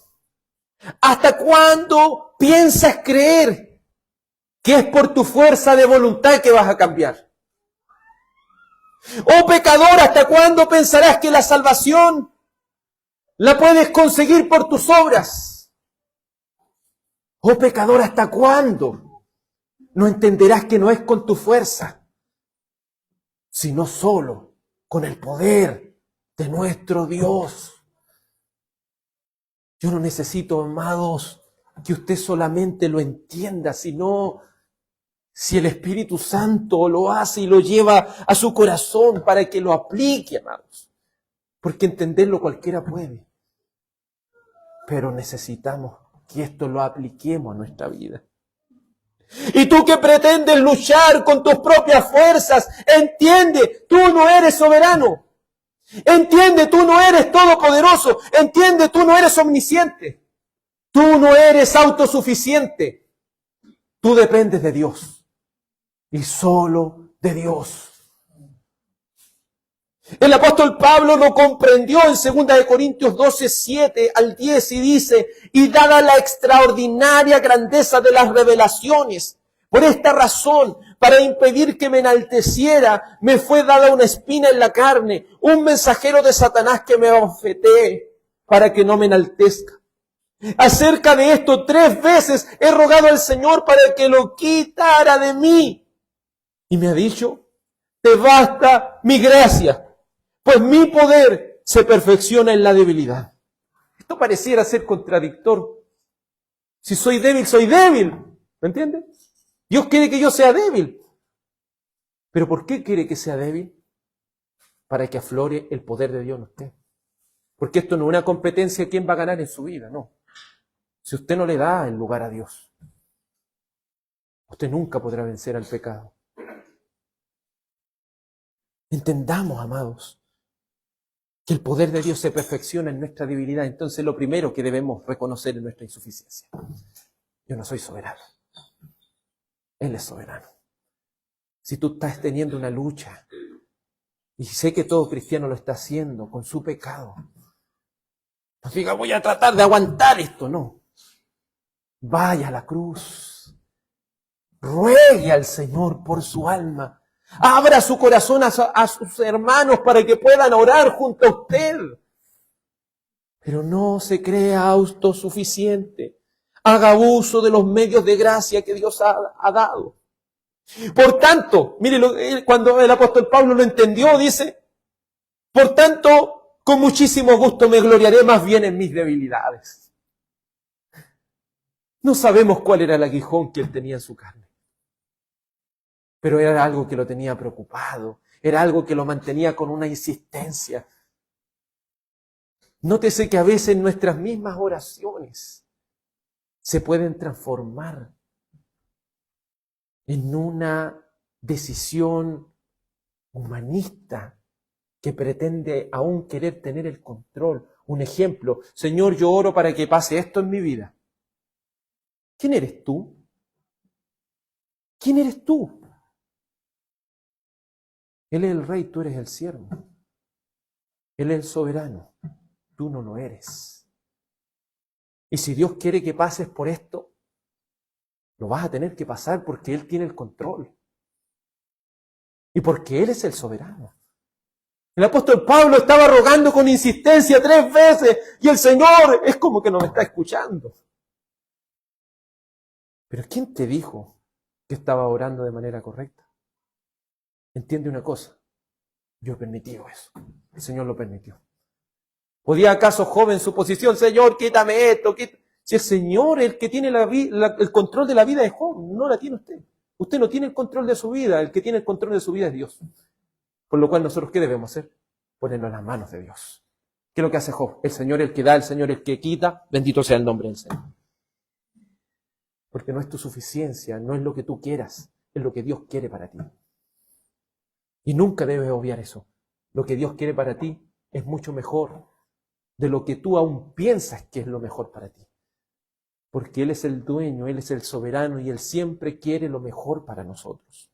¿hasta cuándo piensas creer que es por tu fuerza de voluntad que vas a cambiar? Oh pecador, ¿hasta cuándo pensarás que la salvación la puedes conseguir por tus obras? Oh pecador, ¿hasta cuándo no entenderás que no es con tu fuerza, sino solo con el poder de nuestro Dios? Yo no necesito, amados, que usted solamente lo entienda, sino si el Espíritu Santo lo hace y lo lleva a su corazón para que lo aplique, amados. Porque entenderlo cualquiera puede. Pero necesitamos que esto lo apliquemos a nuestra vida. Y tú que pretendes luchar con tus propias fuerzas, entiende, tú no eres soberano. Entiende, tú no eres todopoderoso. Entiende, tú no eres omnisciente. Tú no eres autosuficiente. Tú dependes de Dios. Y solo de Dios. El apóstol Pablo lo comprendió en 2 Corintios 12, 7 al 10 y dice, y dada la extraordinaria grandeza de las revelaciones, por esta razón, para impedir que me enalteciera, me fue dada una espina en la carne, un mensajero de Satanás que me abofetee para que no me enaltezca. Acerca de esto 3 veces he rogado al Señor para que lo quitara de mí. Y me ha dicho, te basta mi gracia, pues mi poder se perfecciona en la debilidad. Esto pareciera ser contradictorio. Si soy débil, soy débil. ¿Me entiende? Dios quiere que yo sea débil. ¿Pero por qué quiere que sea débil? Para que aflore el poder de Dios en usted. Porque esto no es una competencia de quién va a ganar en su vida, no. Si usted no le da el lugar a Dios, usted nunca podrá vencer al pecado. Entendamos, amados, que el poder de Dios se perfecciona en nuestra debilidad. Entonces lo primero que debemos reconocer es nuestra insuficiencia. Yo no soy soberano. Él es soberano. Si tú estás teniendo una lucha, y sé que todo cristiano lo está haciendo con su pecado, no diga, voy a tratar de aguantar esto, no. Vaya a la cruz. Ruegue al Señor por su alma. Abra su corazón a sus hermanos para que puedan orar junto a usted. Pero no se crea autosuficiente. Haga uso de los medios de gracia que Dios ha dado. Por tanto, mire, cuando el apóstol Pablo lo entendió, dice, por tanto, con muchísimo gusto me gloriaré más bien en mis debilidades. No sabemos cuál era el aguijón que él tenía en su carne. Pero era algo que lo tenía preocupado. Era algo que lo mantenía con una insistencia. Nótese que a veces nuestras mismas oraciones se pueden transformar en una decisión humanista que pretende aún querer tener el control. Un ejemplo, Señor, yo oro para que pase esto en mi vida. ¿Quién eres tú? ¿Quién eres tú? Él es el rey, tú eres el siervo. Él es el soberano, tú no lo eres. Y si Dios quiere que pases por esto, lo vas a tener que pasar porque Él tiene el control. Y porque Él es el soberano. El apóstol Pablo estaba rogando con insistencia 3 veces y el Señor es como que no me está escuchando. Pero ¿quién te dijo que estaba orando de manera correcta? Entiende una cosa, yo he permitido eso, el Señor lo permitió. ¿Podía acaso Job en su posición, Señor, quítame esto, Si el Señor es el que tiene el control de la vida de Job, no la tiene usted. Usted no tiene el control de su vida, el que tiene el control de su vida es Dios. Por lo cual nosotros, ¿qué debemos hacer? Ponernos en las manos de Dios. ¿Qué es lo que hace Job? El Señor es el que da, el Señor es el que quita, bendito sea el nombre del Señor. Porque no es tu suficiencia, no es lo que tú quieras, es lo que Dios quiere para ti. Y nunca debes obviar eso. Lo que Dios quiere para ti es mucho mejor de lo que tú aún piensas que es lo mejor para ti. Porque Él es el dueño, Él es el soberano y Él siempre quiere lo mejor para nosotros,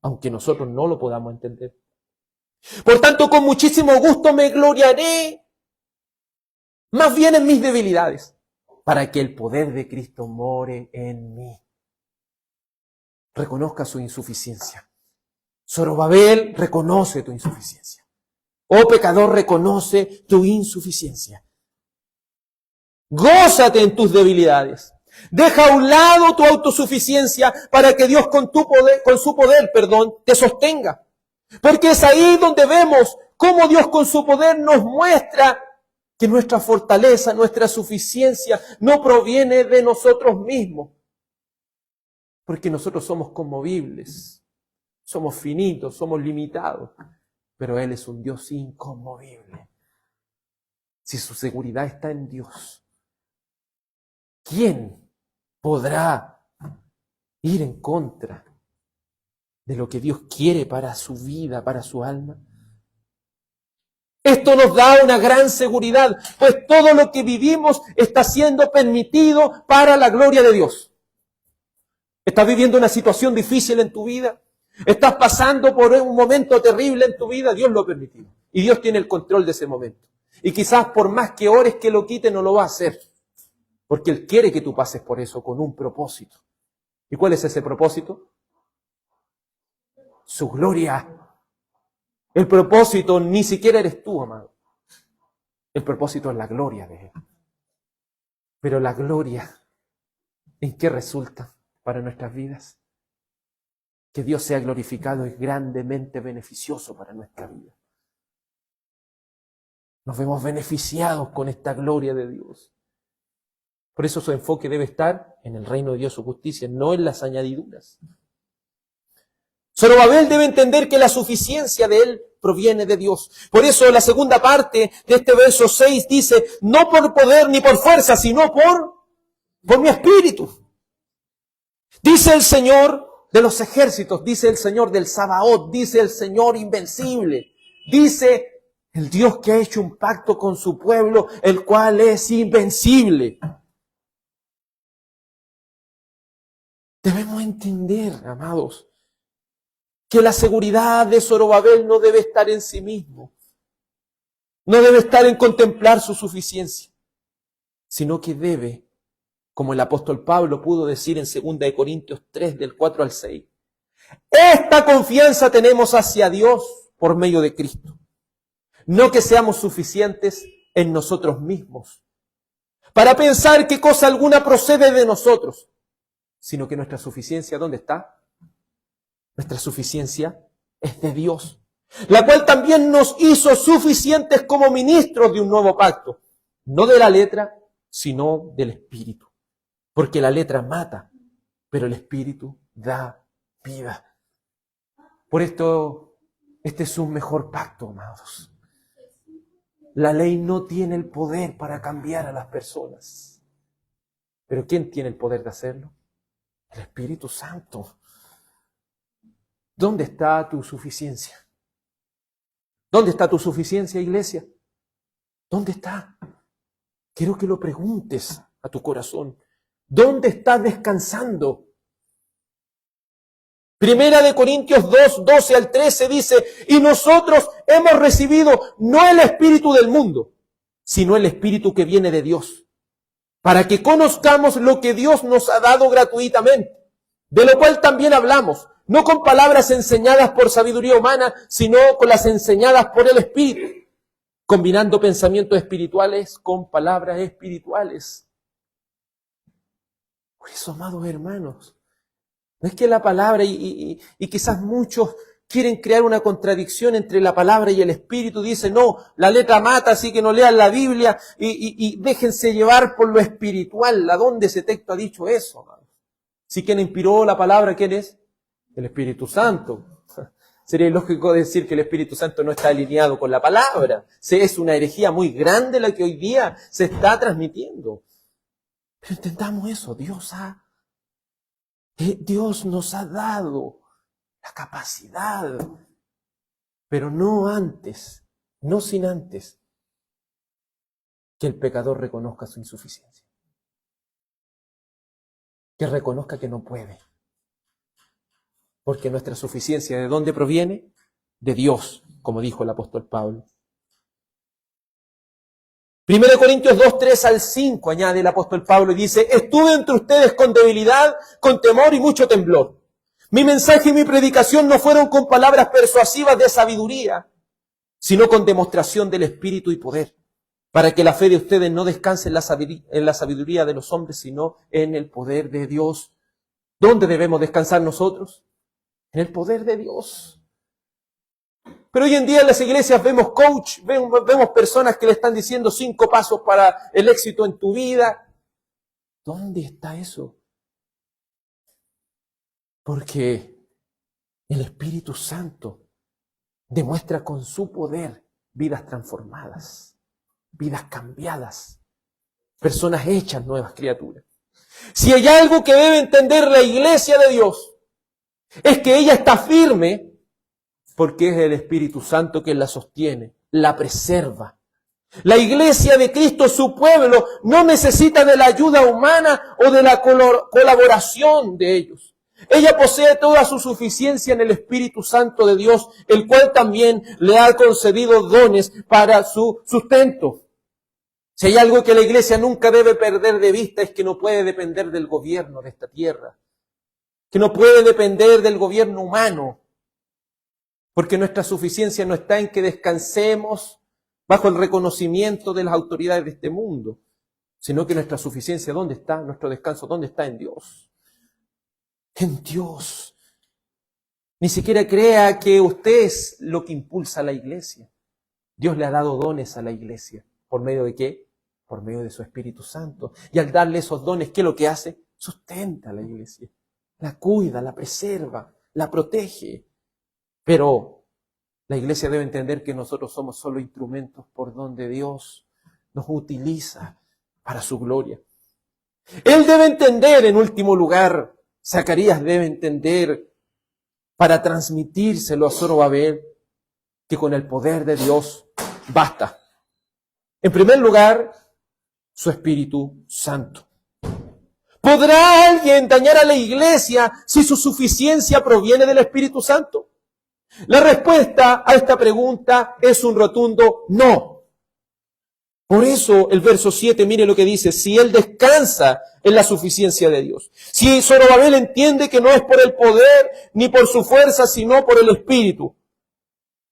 aunque nosotros no lo podamos entender. Por tanto, con muchísimo gusto me gloriaré, más bien en mis debilidades, para que el poder de Cristo more en mí. Reconozca su insuficiencia. Zorobabel, reconoce tu insuficiencia. Oh pecador, reconoce tu insuficiencia. Gózate en tus debilidades. Deja a un lado tu autosuficiencia para que Dios con su poder, te sostenga. Porque es ahí donde vemos cómo Dios con su poder nos muestra que nuestra fortaleza, nuestra suficiencia no proviene de nosotros mismos. Porque nosotros somos conmovibles. Somos finitos, somos limitados, pero Él es un Dios inconmovible. Si su seguridad está en Dios, ¿quién podrá ir en contra de lo que Dios quiere para su vida, para su alma? Esto nos da una gran seguridad, pues todo lo que vivimos está siendo permitido para la gloria de Dios. ¿Estás viviendo una situación difícil en tu vida? ¿Estás pasando por un momento terrible en tu vida? Dios lo ha permitido. Y Dios tiene el control de ese momento. Y quizás por más que ores que lo quite, no lo va a hacer. Porque Él quiere que tú pases por eso con un propósito. ¿Y cuál es ese propósito? Su gloria. El propósito ni siquiera eres tú, amado. El propósito es la gloria de Él. Pero la gloria, ¿en qué resulta para nuestras vidas? Que Dios sea glorificado es grandemente beneficioso para nuestra vida. Nos vemos beneficiados con esta gloria de Dios. Por eso su enfoque debe estar en el reino de Dios, su justicia, no en las añadiduras. Zorobabel debe entender que la suficiencia de él proviene de Dios. Por eso la segunda parte de este verso 6 dice, no por poder ni por fuerza, sino por mi espíritu. Dice el Señor de los ejércitos, dice el Señor del Sabaoth, dice el Señor invencible, dice el Dios que ha hecho un pacto con su pueblo, el cual es invencible. Debemos entender, amados, que la seguridad de Zorobabel no debe estar en sí mismo, no debe estar en contemplar su suficiencia, sino que debe, como el apóstol Pablo pudo decir en 2 Corintios 3, del 4 al 6, esta confianza tenemos hacia Dios por medio de Cristo. No que seamos suficientes en nosotros mismos, para pensar que cosa alguna procede de nosotros, sino que nuestra suficiencia, ¿dónde está? Nuestra suficiencia es de Dios, la cual también nos hizo suficientes como ministros de un nuevo pacto, no de la letra, sino del Espíritu. Porque la letra mata, pero el Espíritu da vida. Por esto, este es un mejor pacto, amados. La ley no tiene el poder para cambiar a las personas. ¿Pero quién tiene el poder de hacerlo? El Espíritu Santo. ¿Dónde está tu suficiencia? ¿Dónde está tu suficiencia, iglesia? ¿Dónde está? Quiero que lo preguntes a tu corazón. ¿Dónde estás descansando? Primera de Corintios 2, 12 al 13 dice, y nosotros hemos recibido no el espíritu del mundo, sino el espíritu que viene de Dios, para que conozcamos lo que Dios nos ha dado gratuitamente, de lo cual también hablamos, no con palabras enseñadas por sabiduría humana, sino con las enseñadas por el Espíritu, combinando pensamientos espirituales con palabras espirituales. Por eso, amados hermanos, no es que la palabra, y quizás muchos quieren crear una contradicción entre la palabra y el Espíritu, dicen, no, la letra mata, así que no lean la Biblia, y déjense llevar por lo espiritual. ¿A dónde ese texto ha dicho eso, amados? Si quien inspiró la palabra, ¿quién es? El Espíritu Santo. Sería ilógico decir que el Espíritu Santo no está alineado con la palabra. Es una herejía muy grande la que hoy día se está transmitiendo. Pero entendamos eso, Dios nos ha dado la capacidad, pero no sin antes que el pecador reconozca su insuficiencia. Que reconozca que no puede. Porque nuestra suficiencia, ¿de dónde proviene? De Dios, como dijo el apóstol Pablo. 1 Corintios 2, 3 al 5, añade el apóstol Pablo y dice, estuve entre ustedes con debilidad, con temor y mucho temblor. Mi mensaje y mi predicación no fueron con palabras persuasivas de sabiduría, sino con demostración del Espíritu y poder, para que la fe de ustedes no descanse en la sabiduría de los hombres, sino en el poder de Dios. ¿Dónde debemos descansar nosotros? En el poder de Dios. Pero hoy en día en las iglesias vemos coach, vemos personas que le están diciendo 5 pasos para el éxito en tu vida. ¿Dónde está eso? Porque el Espíritu Santo demuestra con su poder vidas transformadas, vidas cambiadas, personas hechas nuevas criaturas. Si hay algo que debe entender la iglesia de Dios, es que ella está firme porque es el Espíritu Santo quien la sostiene, la preserva. La iglesia de Cristo, su pueblo, no necesita de la ayuda humana o de la colaboración de ellos. Ella posee toda su suficiencia en el Espíritu Santo de Dios, el cual también le ha concedido dones para su sustento. Si hay algo que la iglesia nunca debe perder de vista es que no puede depender del gobierno de esta tierra, que no puede depender del gobierno humano, porque nuestra suficiencia no está en que descansemos bajo el reconocimiento de las autoridades de este mundo, sino que nuestra suficiencia, ¿dónde está? Nuestro descanso, ¿dónde está? En Dios. En Dios. Ni siquiera crea que usted es lo que impulsa a la iglesia. Dios le ha dado dones a la iglesia. ¿Por medio de qué? Por medio de su Espíritu Santo. Y al darle esos dones, ¿qué es lo que hace? Sustenta a la iglesia. La cuida, la preserva, la protege. Pero la iglesia debe entender que nosotros somos solo instrumentos por donde Dios nos utiliza para su gloria. Él debe entender, en último lugar, Zacarías debe entender, para transmitírselo a Zorobabel, que con el poder de Dios basta. En primer lugar, su Espíritu Santo. ¿Podrá alguien dañar a la iglesia si su suficiencia proviene del Espíritu Santo? La respuesta a esta pregunta es un rotundo no. Por eso el verso 7, mire lo que dice: si él descansa en la suficiencia de Dios. Si Zorobabel entiende que no es por el poder ni por su fuerza, sino por el Espíritu.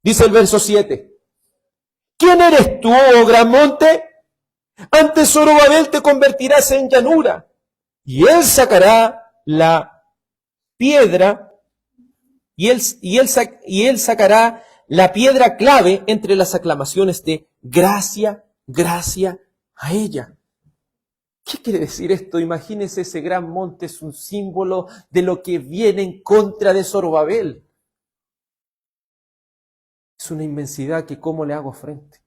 Dice el verso 7. ¿Quién eres tú, oh gran monte? Ante Zorobabel te convertirás en llanura, y él sacará la piedra, y él sacará la piedra clave entre las aclamaciones de gracia, gracia a ella. ¿Qué quiere decir esto? Imagínese, ese gran monte es un símbolo de lo que viene en contra de Zorobabel. Es una inmensidad que cómo le hago frente.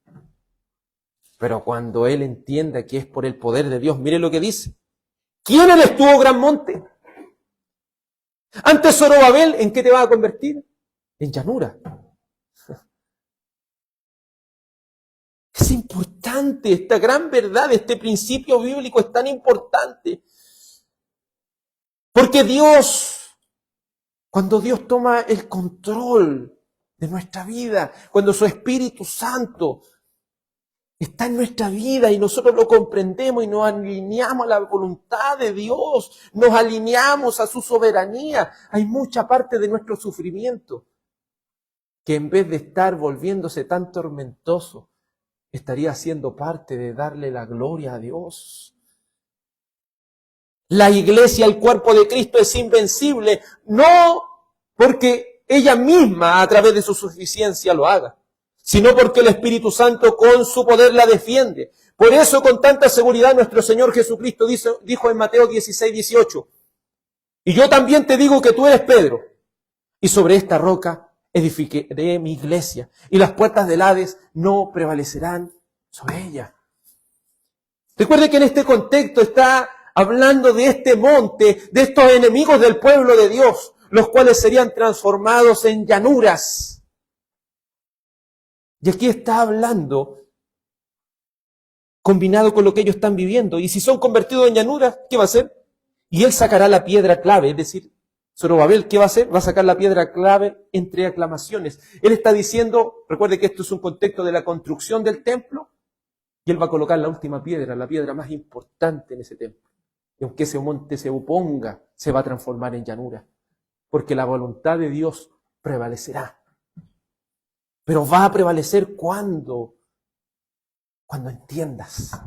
Pero cuando él entienda que es por el poder de Dios, mire lo que dice. ¿Quién eres tú, oh gran monte? Ante Zorobabel, ¿en qué te vas a convertir? En llanura. Es importante esta gran verdad, este principio bíblico es tan importante. Porque Dios, cuando Dios toma el control de nuestra vida, cuando su Espíritu Santo está en nuestra vida y nosotros lo comprendemos y nos alineamos a la voluntad de Dios, nos alineamos a su soberanía, hay mucha parte de nuestro sufrimiento que en vez de estar volviéndose tan tormentoso, estaría siendo parte de darle la gloria a Dios. La iglesia, el cuerpo de Cristo, es invencible, no porque ella misma a través de su suficiencia lo haga, sino porque el Espíritu Santo con su poder la defiende. Por eso con tanta seguridad nuestro Señor Jesucristo dijo en Mateo 16:18, y yo también te digo que tú eres Pedro, y sobre esta roca edificaré mi iglesia, y las puertas del Hades no prevalecerán sobre ella. Recuerde que en este contexto está hablando de este monte, de estos enemigos del pueblo de Dios, los cuales serían transformados en llanuras. Y aquí está hablando combinado con lo que ellos están viviendo. Y si son convertidos en llanuras, ¿qué va a hacer? Y él sacará la piedra clave, es decir, Zorobabel, ¿qué va a hacer? Va a sacar la piedra clave entre aclamaciones. Él está diciendo, recuerde que esto es un contexto de la construcción del templo, y él va a colocar la última piedra, la piedra más importante en ese templo. Y aunque ese monte se oponga, se va a transformar en llanura, porque la voluntad de Dios prevalecerá. Pero va a prevalecer cuando entiendas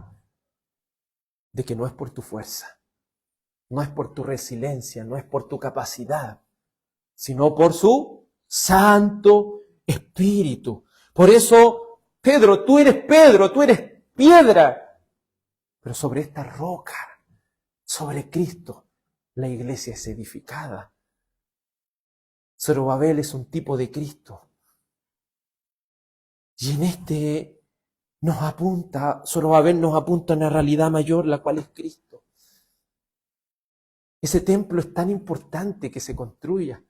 de que no es por tu fuerza, no es por tu resiliencia, no es por tu capacidad, sino por su Santo Espíritu. Por eso, Pedro, tú eres piedra, pero sobre esta roca, sobre Cristo, la iglesia es edificada. Zorobabel es un tipo de Cristo. Y en Zorobabel nos apunta a una realidad mayor, la cual es Cristo. Ese templo es tan importante que se construya.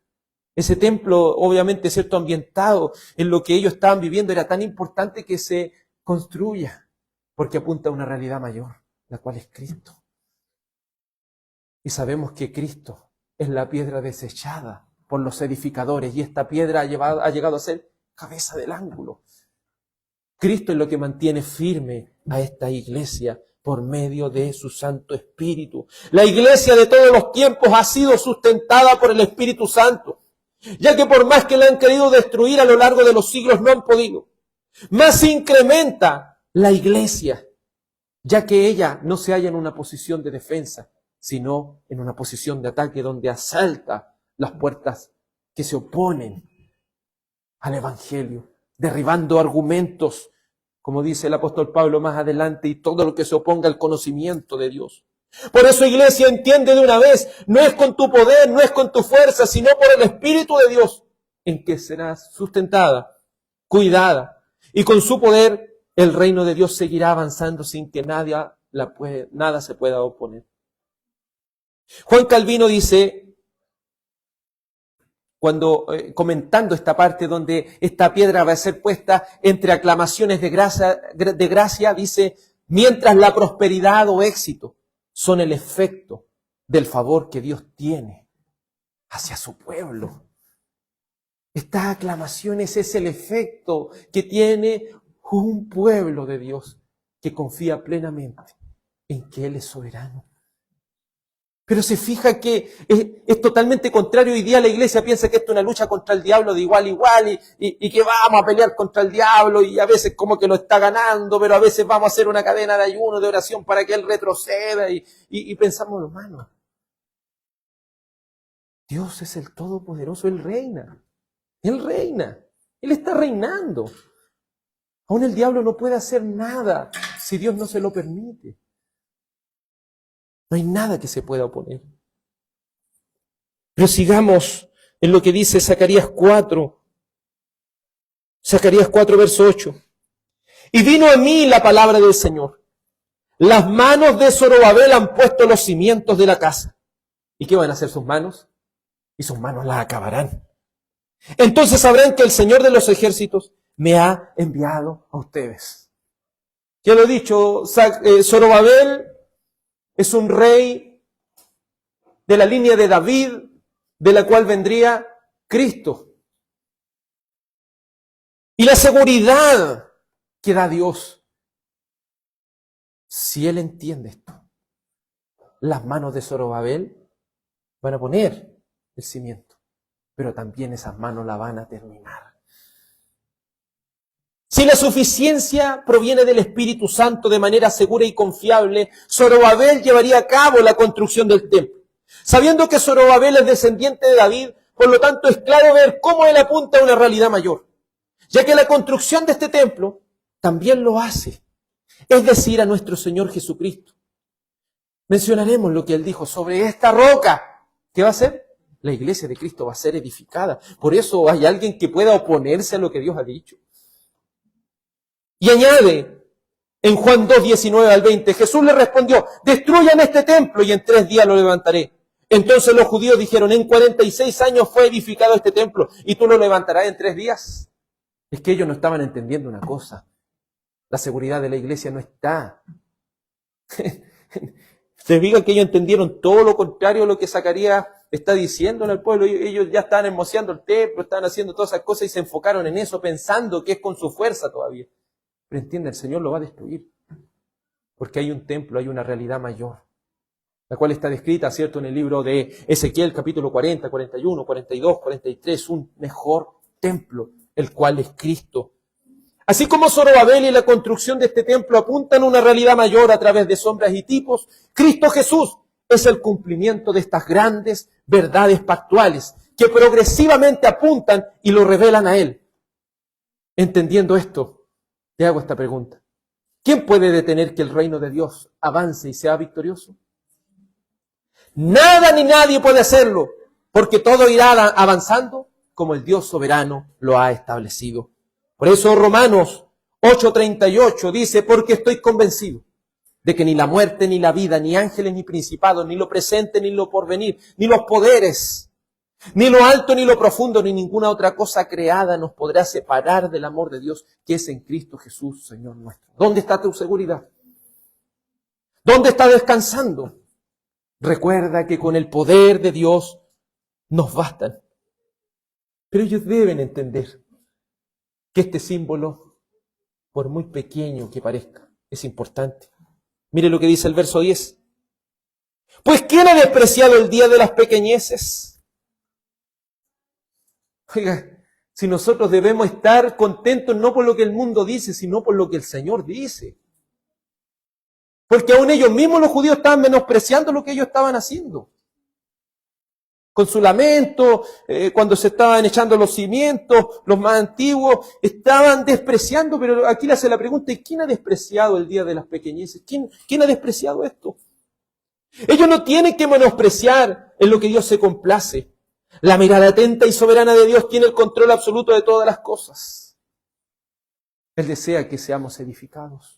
Ese templo, obviamente, cierto, ambientado en lo que ellos estaban viviendo, era tan importante que se construya, porque apunta a una realidad mayor, la cual es Cristo. Y sabemos que Cristo es la piedra desechada por los edificadores y esta piedra ha llegado a ser cabeza del ángulo. Cristo es lo que mantiene firme a esta iglesia por medio de su Santo Espíritu. La iglesia de todos los tiempos ha sido sustentada por el Espíritu Santo, ya que por más que la han querido destruir a lo largo de los siglos no han podido. Más incrementa la iglesia, ya que ella no se halla en una posición de defensa, sino en una posición de ataque donde asalta las puertas que se oponen al Evangelio, derribando argumentos, como dice el apóstol Pablo más adelante, y todo lo que se oponga al conocimiento de Dios. Por eso, iglesia, entiende de una vez, no es con tu poder, no es con tu fuerza, sino por el Espíritu de Dios, en que serás sustentada, cuidada, y con su poder el reino de Dios seguirá avanzando sin que nada se pueda oponer. Juan Calvino dice, cuando comentando esta parte donde esta piedra va a ser puesta entre aclamaciones de gracia, dice, mientras la prosperidad o éxito son el efecto del favor que Dios tiene hacia su pueblo. Estas aclamaciones es el efecto que tiene un pueblo de Dios que confía plenamente en que Él es soberano. Pero se fija que es totalmente contrario. Hoy día la iglesia piensa que esto es una lucha contra el diablo de igual a igual y que vamos a pelear contra el diablo y a veces como que lo está ganando, pero a veces vamos a hacer una cadena de ayuno, de oración para que él retroceda y pensamos, hermano, Dios es el Todopoderoso, Él reina, Él está reinando. Aún el diablo no puede hacer nada si Dios no se lo permite. No hay nada que se pueda oponer. Pero sigamos en lo que dice Zacarías 4. Zacarías 4, verso 8. Y vino a mí la palabra del Señor. Las manos de Zorobabel han puesto los cimientos de la casa. ¿Y qué van a hacer sus manos? Y sus manos las acabarán. Entonces sabrán que el Señor de los ejércitos me ha enviado a ustedes. Ya lo he dicho, Zorobabel es un rey de la línea de David, de la cual vendría Cristo. Y la seguridad que da Dios, si Él entiende esto, las manos de Zorobabel van a poner el cimiento, pero también esas manos la van a terminar. Si la suficiencia proviene del Espíritu Santo de manera segura y confiable, Zorobabel llevaría a cabo la construcción del templo. Sabiendo que Zorobabel es descendiente de David, por lo tanto es claro ver cómo él apunta a una realidad mayor, ya que la construcción de este templo también lo hace, es decir, a nuestro Señor Jesucristo. Mencionaremos lo que él dijo sobre esta roca. ¿Qué va a hacer? La iglesia de Cristo va a ser edificada. Por eso hay alguien que pueda oponerse a lo que Dios ha dicho. Y añade en Juan 2, 19 al 20, Jesús le respondió, destruyan este templo y en 3 días lo levantaré. Entonces los judíos dijeron, en 46 años fue edificado este templo y tú lo levantarás en 3 días. Es que ellos no estaban entendiendo una cosa. La seguridad de la iglesia no está. Se diga que ellos entendieron todo lo contrario a lo que Zacarías está diciéndole al pueblo. Ellos ya estaban hermoseando el templo, estaban haciendo todas esas cosas y se enfocaron en eso pensando que es con su fuerza todavía. Pero entiende, el Señor lo va a destruir. Porque hay un templo, hay una realidad mayor. La cual está descrita, ¿cierto?, en el libro de Ezequiel, capítulo 40, 41, 42, 43. Un mejor templo, el cual es Cristo. Así como Zorobabel y la construcción de este templo apuntan a una realidad mayor a través de sombras y tipos, Cristo Jesús es el cumplimiento de estas grandes verdades pactuales que progresivamente apuntan y lo revelan a Él. Entendiendo esto, te hago esta pregunta. ¿Quién puede detener que el reino de Dios avance y sea victorioso? Nada ni nadie puede hacerlo, porque todo irá avanzando como el Dios soberano lo ha establecido. Por eso Romanos 8:38 dice, porque estoy convencido de que ni la muerte, ni la vida, ni ángeles, ni principados, ni lo presente, ni lo porvenir, ni los poderes, ni lo alto, ni lo profundo, ni ninguna otra cosa creada nos podrá separar del amor de Dios que es en Cristo Jesús, Señor nuestro. ¿Dónde está tu seguridad? ¿Dónde está descansando? Recuerda que con el poder de Dios nos bastan. Pero ellos deben entender que este símbolo, por muy pequeño que parezca, es importante. Mire lo que dice el verso 10. Pues ¿quién ha despreciado el día de las pequeñeces? Oiga, si nosotros debemos estar contentos no por lo que el mundo dice, sino por lo que el Señor dice. Porque aún ellos mismos, los judíos, estaban menospreciando lo que ellos estaban haciendo. Con su lamento, cuando se estaban echando los cimientos, los más antiguos, estaban despreciando, pero aquí le hace la pregunta, ¿y quién ha despreciado el día de las pequeñeces? ¿Quién ha despreciado esto? Ellos no tienen que menospreciar en lo que Dios se complace. La mirada atenta y soberana de Dios tiene el control absoluto de todas las cosas. Él desea que seamos edificados.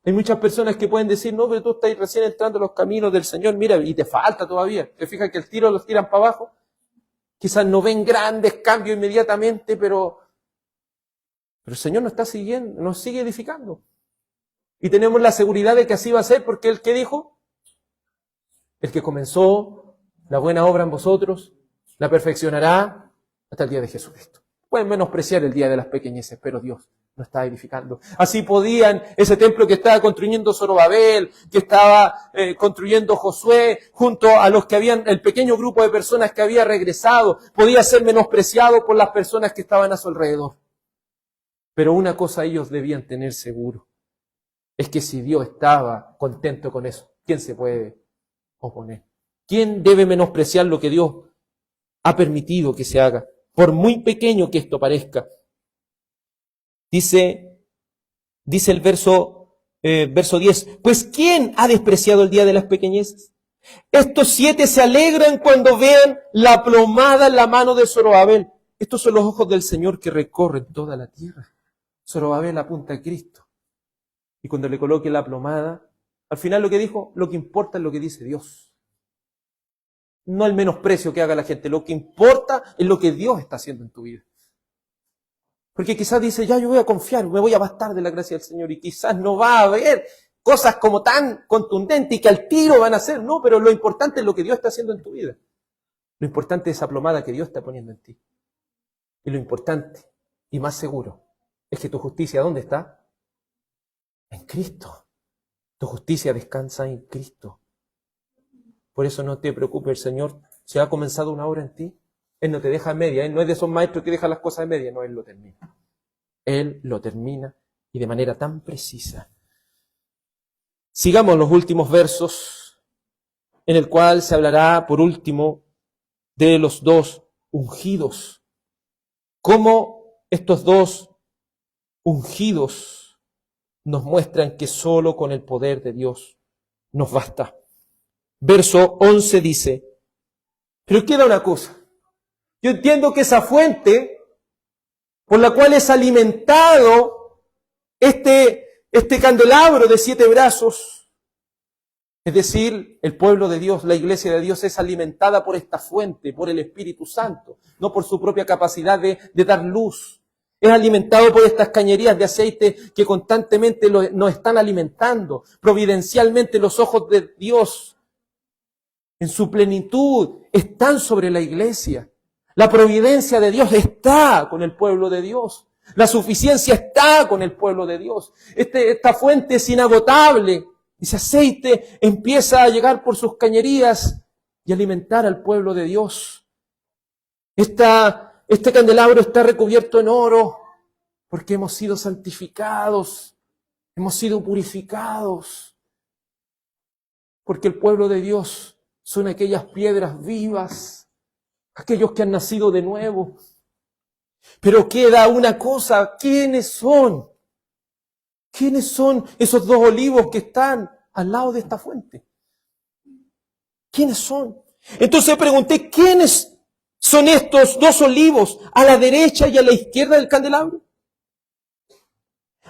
Hay muchas personas que pueden decir, no, pero tú estás recién entrando en los caminos del Señor, mira, y te falta todavía. ¿Te fijas que el tiro los tiran para abajo? Quizás no ven grandes cambios inmediatamente, pero el Señor nos está siguiendo, nos sigue edificando. Y tenemos la seguridad de que así va a ser, porque Él, ¿qué dijo? El que comenzó la buena obra en vosotros, la perfeccionará hasta el día de Jesucristo. Pueden menospreciar el día de las pequeñeces, pero Dios nos está edificando. Así podían, ese templo que estaba construyendo Zorobabel, que estaba construyendo Josué, junto a los que habían, el pequeño grupo de personas que había regresado, podía ser menospreciado por las personas que estaban a su alrededor. Pero una cosa ellos debían tener seguro, es que si Dios estaba contento con eso, ¿quién se puede oponer? ¿Quién debe menospreciar lo que Dios ha permitido que se haga? Por muy pequeño que esto parezca. Dice el verso 10, pues ¿quién ha despreciado el día de las pequeñeces? Estos 7 se alegran cuando vean la plomada en la mano de Zorobabel. Estos son los ojos del Señor que recorren toda la tierra. Zorobabel apunta a Cristo. Y cuando le coloque la plomada, al final lo que dijo, lo que importa es lo que dice Dios. No el menosprecio que haga la gente, lo que importa es lo que Dios está haciendo en tu vida. Porque quizás dice, ya yo voy a confiar, me voy a bastar de la gracia del Señor, y quizás no va a haber cosas como tan contundentes y que al tiro van a ser, no, pero lo importante es lo que Dios está haciendo en tu vida. Lo importante es esa plomada que Dios está poniendo en ti. Y lo importante y más seguro es que tu justicia, ¿dónde está? En Cristo. Tu justicia descansa en Cristo. Por eso no te preocupes, el Señor, si ha comenzado una obra en ti, Él no te deja a media. Él no es de esos maestros que dejan las cosas a media, no, Él lo termina. Él lo termina y de manera tan precisa. Sigamos los últimos versos, en el cual se hablará, por último, de los 2 ungidos. Cómo estos 2 ungidos nos muestran que solo con el poder de Dios nos basta. Verso 11 dice, pero queda una cosa. Yo entiendo que esa fuente por la cual es alimentado este candelabro de 7 brazos, es decir, el pueblo de Dios, la iglesia de Dios es alimentada por esta fuente, por el Espíritu Santo, no por su propia capacidad de dar luz. Es alimentado por estas cañerías de aceite que constantemente nos están alimentando. Providencialmente los ojos de Dios en su plenitud están sobre la iglesia. La providencia de Dios está con el pueblo de Dios. La suficiencia está con el pueblo de Dios. Esta fuente es inagotable. Ese aceite empieza a llegar por sus cañerías y alimentar al pueblo de Dios. Este candelabro está recubierto en oro porque hemos sido santificados, hemos sido purificados. Porque el pueblo de Dios son aquellas piedras vivas, aquellos que han nacido de nuevo. Pero queda una cosa, ¿quiénes son? ¿Quiénes son esos 2 olivos que están al lado de esta fuente? ¿Quiénes son? Entonces pregunté, ¿quiénes son estos 2 olivos a la derecha y a la izquierda del candelabro?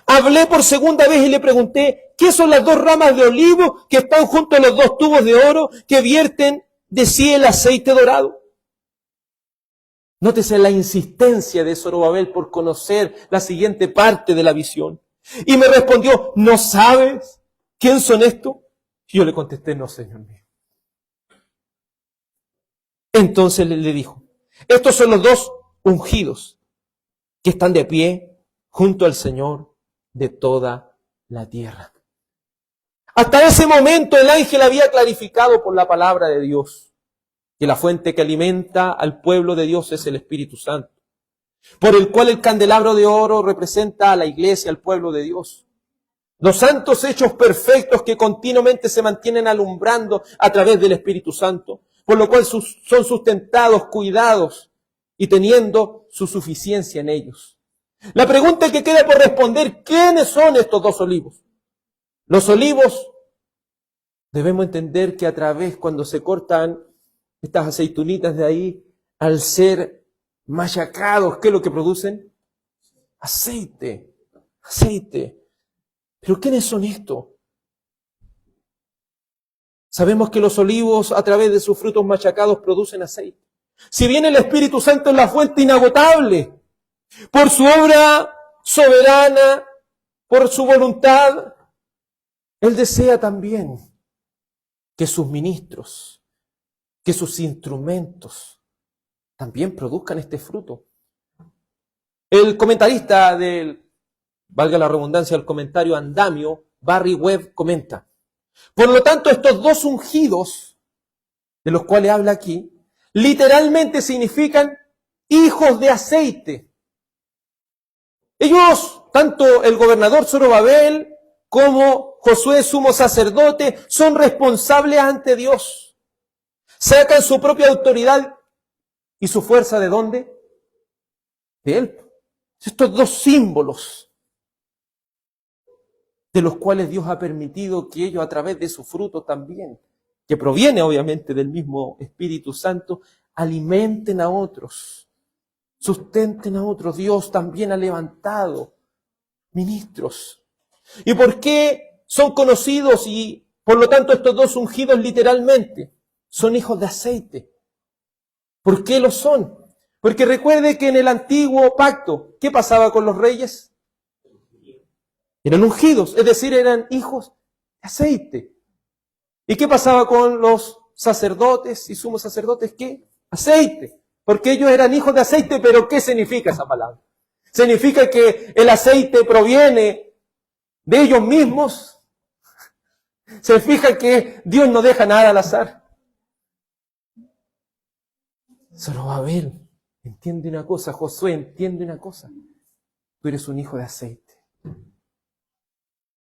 Hablé por segunda vez y le pregunté, ¿qué son las 2 ramas de olivo que están junto a los 2 tubos de oro que vierten de sí el aceite dorado? Nótese la insistencia de Zorobabel por conocer la siguiente parte de la visión. Y me respondió, ¿no sabes quién son estos? Y yo le contesté, no, Señor mío. Entonces le dijo, estos son los dos ungidos que están de pie junto al Señor de toda la tierra. Hasta ese momento el ángel había clarificado por la palabra de Dios que la fuente que alimenta al pueblo de Dios es el Espíritu Santo, por el cual el candelabro de oro representa a la iglesia, al pueblo de Dios. Los santos hechos perfectos que continuamente se mantienen alumbrando a través del Espíritu Santo, por lo cual son sustentados, cuidados y teniendo su suficiencia en ellos. La pregunta que queda por responder, ¿quiénes son estos dos olivos? Los olivos, debemos entender que a través, cuando se cortan estas aceitunitas de ahí, al ser machacados, ¿qué es lo que producen? Aceite, aceite. ¿Pero quiénes son estos? Sabemos que los olivos, a través de sus frutos machacados, producen aceite. Si bien el Espíritu Santo es la fuente inagotable, por su obra soberana, por su voluntad, Él desea también que sus ministros, que sus instrumentos también produzcan este fruto. El comentarista del, valga la redundancia, el comentario andamio, Barry Webb, comenta: por lo tanto, estos dos ungidos, de los cuales habla aquí, literalmente significan hijos de aceite. Ellos, tanto el gobernador Zorobabel como Josué, sumo sacerdote, son responsables ante Dios. Sacan su propia autoridad y su fuerza ¿de dónde? De Él. Estos dos símbolos de los cuales Dios ha permitido que ellos, a través de su fruto también, que proviene obviamente del mismo Espíritu Santo, alimenten a otros, sustenten a otros. Dios también ha levantado ministros. ¿Y por qué son conocidos y por lo tanto estos dos ungidos literalmente son hijos de aceite? ¿Por qué lo son? Porque recuerde que en el antiguo pacto, ¿qué pasaba con los reyes? Eran ungidos, es decir, eran hijos de aceite. ¿Y qué pasaba con los sacerdotes y sumos sacerdotes? ¿Qué? Aceite. Porque ellos eran hijos de aceite, pero ¿qué significa esa palabra? ¿Significa que el aceite proviene de ellos mismos? ¿Se fija que Dios no deja nada al azar? Zorobabel entiende una cosa, Josué entiende una cosa. Tú eres un hijo de aceite.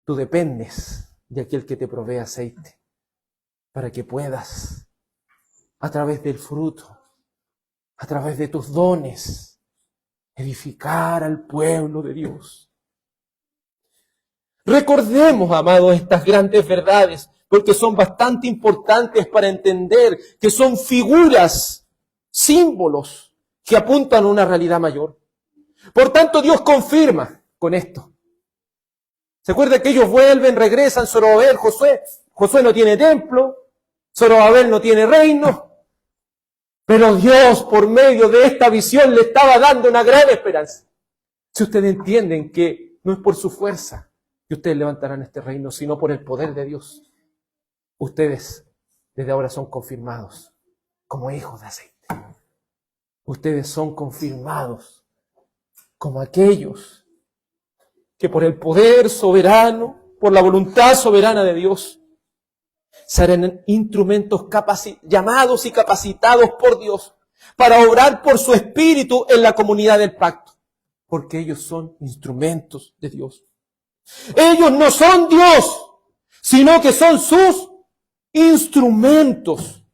Tú dependes de aquel que te provee aceite para que puedas, a través del fruto, a través de tus dones, edificar al pueblo de Dios. Recordemos, amados, estas grandes verdades, porque son bastante importantes para entender que son figuras, símbolos que apuntan a una realidad mayor. Por tanto, Dios confirma con esto. ¿Se acuerda que ellos vuelven, regresan, Zorobabel, Josué? Josué no tiene templo, Zorobabel no tiene reino, pero Dios, por medio de esta visión, le estaba dando una gran esperanza. Si ustedes entienden que no es por su fuerza que ustedes levantarán este reino, sino por el poder de Dios, ustedes desde ahora son confirmados como hijos de aceite. Ustedes son confirmados como aquellos que por el poder soberano, por la voluntad soberana de Dios, serán instrumentos llamados y capacitados por Dios para obrar por su espíritu en la comunidad del pacto, porque ellos son instrumentos de Dios. Ellos no son Dios, sino que son sus instrumentos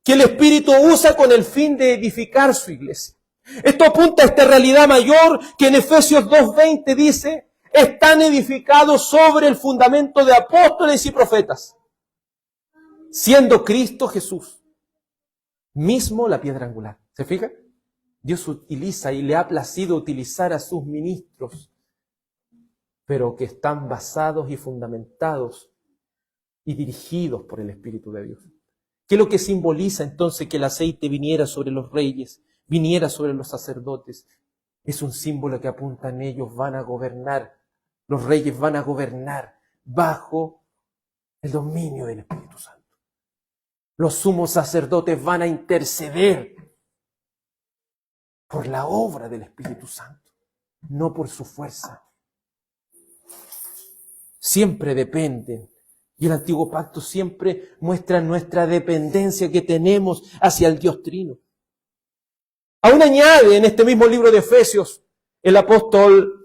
que el Espíritu usa con el fin de edificar su iglesia. Esto apunta a esta realidad mayor que en Efesios 2:20 dice: están edificados sobre el fundamento de apóstoles y profetas, siendo Cristo Jesús mismo la piedra angular. ¿Se fija? Dios utiliza y le ha placido utilizar a sus ministros, pero que están basados y fundamentados y dirigidos por el Espíritu de Dios. ¿Qué es lo que simboliza entonces que el aceite viniera sobre los reyes, viniera sobre los sacerdotes? Es un símbolo que apunta en ellos, van a gobernar, los reyes van a gobernar bajo el dominio del Espíritu Santo. los sumos sacerdotes van a interceder por la obra del Espíritu Santo, no por su fuerza. Siempre dependen. Y el Antiguo Pacto siempre muestra nuestra dependencia que tenemos hacia el Dios Trino. Aún añade en este mismo libro de Efesios, el apóstol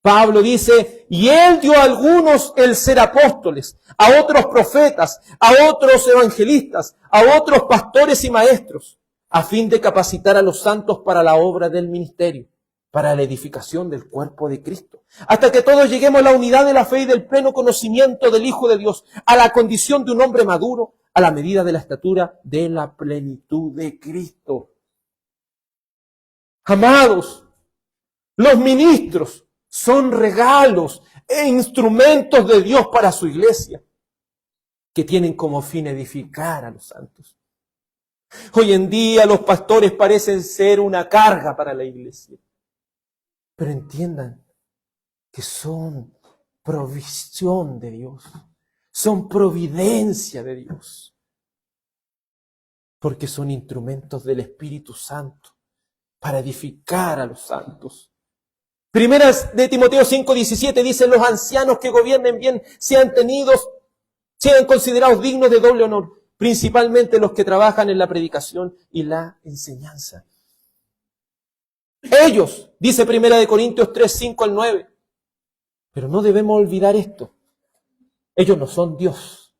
Pablo dice, y Él dio a algunos el ser apóstoles, a otros profetas, a otros evangelistas, a otros pastores y maestros, a fin de capacitar a los santos para la obra del ministerio, para la edificación del cuerpo de Cristo, hasta que todos lleguemos a la unidad de la fe y del pleno conocimiento del Hijo de Dios, a la condición de un hombre maduro, a la medida de la estatura de la plenitud de Cristo. Amados, los ministros son regalos e instrumentos de Dios para su iglesia, que tienen como fin edificar a los santos. Hoy en día los pastores parecen ser una carga para la iglesia, pero entiendan que son provisión de Dios, son providencia de Dios, porque son instrumentos del Espíritu Santo para edificar a los santos. Primeras de Timoteo 5:17 dice, los ancianos que gobiernen bien sean considerados dignos de doble honor, principalmente los que trabajan en la predicación y la enseñanza. Ellos, dice Primera de Corintios 3:5-9, pero no debemos olvidar esto, ellos no son Dios,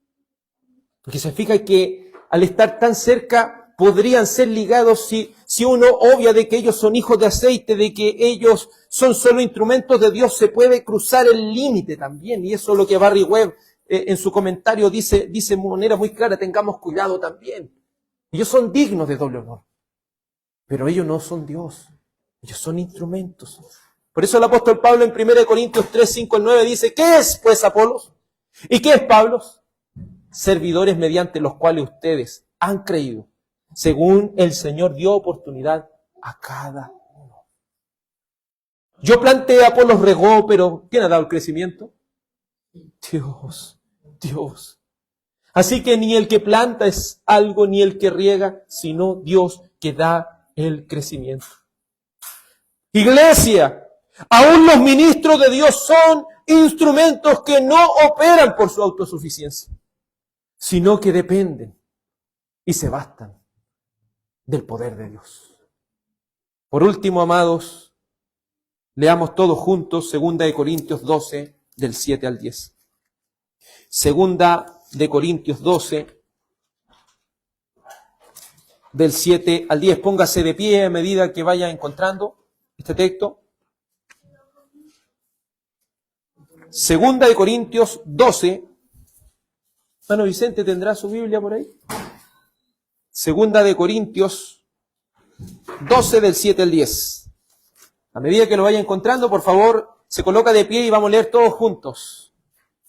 porque se fija que al estar tan cerca podrían ser ligados si uno obvia de que ellos son hijos de aceite, de que ellos son solo instrumentos de Dios, se puede cruzar el límite también. Y eso es lo que Barry Webb en su comentario dice de manera muy clara, tengamos cuidado también. Ellos son dignos de doble honor, pero ellos no son Dios, ellos son instrumentos. Por eso el apóstol Pablo en 1 Corintios 3:5-9 dice, ¿qué es pues Apolos? ¿Y qué es Pablo? Servidores mediante los cuales ustedes han creído, según el Señor dio oportunidad a cada uno. Yo planté, Apolos regó, pero ¿quién ha dado el crecimiento? Dios. Así que ni el que planta es algo, ni el que riega, sino Dios que da el crecimiento. Iglesia, aún los ministros de Dios son instrumentos que no operan por su autosuficiencia, sino que dependen y se bastan del poder de Dios. Por último, amados, leamos todos juntos 2 de Corintios 12, del 7 al 10. 2 de Corintios 12, del 7 al 10. Póngase de pie a medida que vaya encontrando este texto. 2 de Corintios 12. Hermano Vicente, ¿tendrá su Biblia por ahí? 2 de Corintios 12, del 7 al 10. A medida que lo vaya encontrando, por favor, se coloca de pie y vamos a leer todos juntos.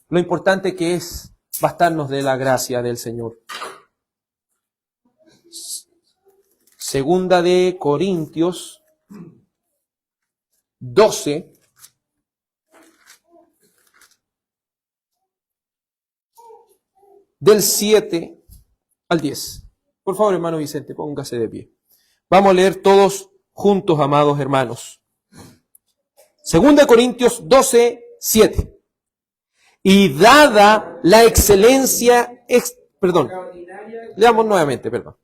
Lo importante que es bastarnos de la gracia del Señor. 2 de Corintios 12, del 7 al 10. Por favor, hermano Vicente, póngase de pie. Vamos a leer todos juntos, amados hermanos. 2 de Corintios 12, 7. Y dada la excelencia, leamos nuevamente, perdón.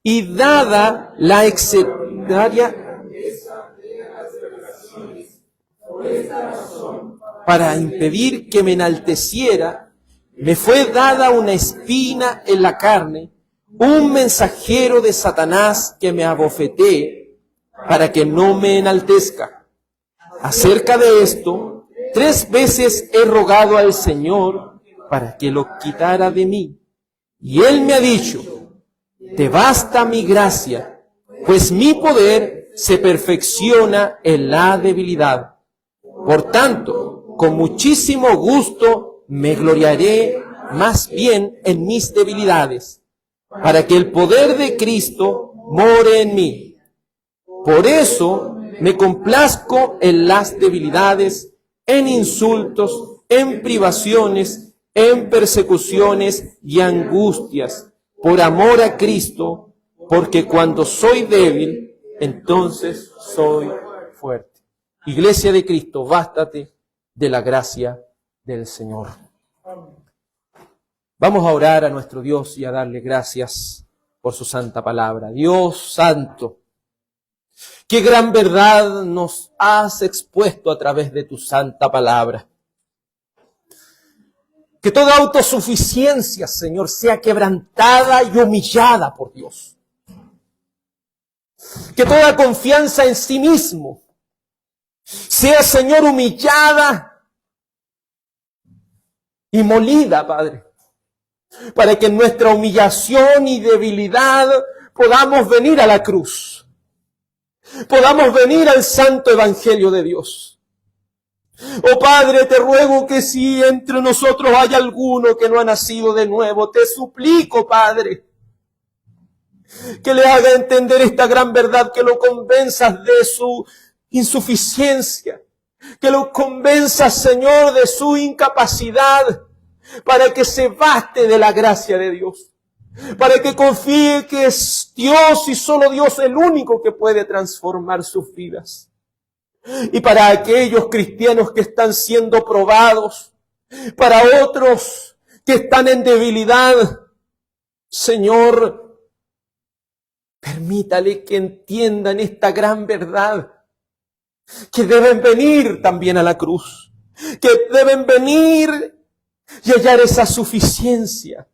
Y dada la extraordinaria, para impedir que me enalteciera, me fue dada una espina en la carne, un mensajero de Satanás que me abofetee para que no me enaltezca. Acerca de esto, 3 veces he rogado al Señor para que lo quitara de mí. Y Él me ha dicho, te basta mi gracia, pues mi poder se perfecciona en la debilidad. Por tanto, con muchísimo gusto me gloriaré más bien en mis debilidades, para que el poder de Cristo more en mí. Por eso me complazco en las debilidades, en insultos, en privaciones, en persecuciones y angustias, por amor a Cristo, porque cuando soy débil, entonces soy fuerte. Iglesia de Cristo, bástate de la gracia del Señor. Vamos a orar a nuestro Dios y a darle gracias por su santa palabra. Dios santo, qué gran verdad nos has expuesto a través de tu santa palabra. Que toda autosuficiencia, Señor, sea quebrantada y humillada por Dios. Que toda confianza en sí mismo sea, Señor, humillada y molida, Padre. Para que en nuestra humillación y debilidad podamos venir a la cruz. Podamos venir al santo evangelio de Dios. Oh Padre, te ruego que si entre nosotros hay alguno que no ha nacido de nuevo, te suplico, Padre, que le haga entender esta gran verdad, que lo convenzas de su insuficiencia, que lo convenzas, Señor, de su incapacidad, para que se baste de la gracia de Dios, para que confíe que es Dios y solo Dios el único que puede transformar sus vidas. Y para aquellos cristianos que están siendo probados, para otros que están en debilidad, Señor, permítale que entiendan esta gran verdad, que deben venir también a la cruz, que deben venir y hallar esa suficiencia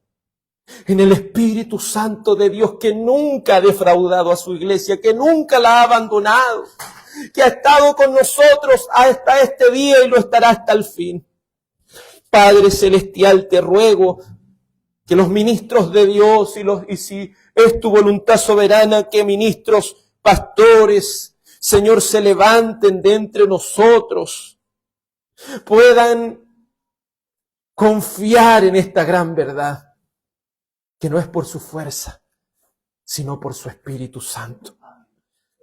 en el Espíritu Santo de Dios, que nunca ha defraudado a su iglesia, que nunca la ha abandonado, que ha estado con nosotros hasta este día y lo estará hasta el fin. Padre Celestial, te ruego que los ministros de Dios y si es tu voluntad soberana, que ministros, pastores, Señor, se levanten de entre nosotros, puedan confiar en esta gran verdad, que no es por su fuerza, sino por su Espíritu Santo.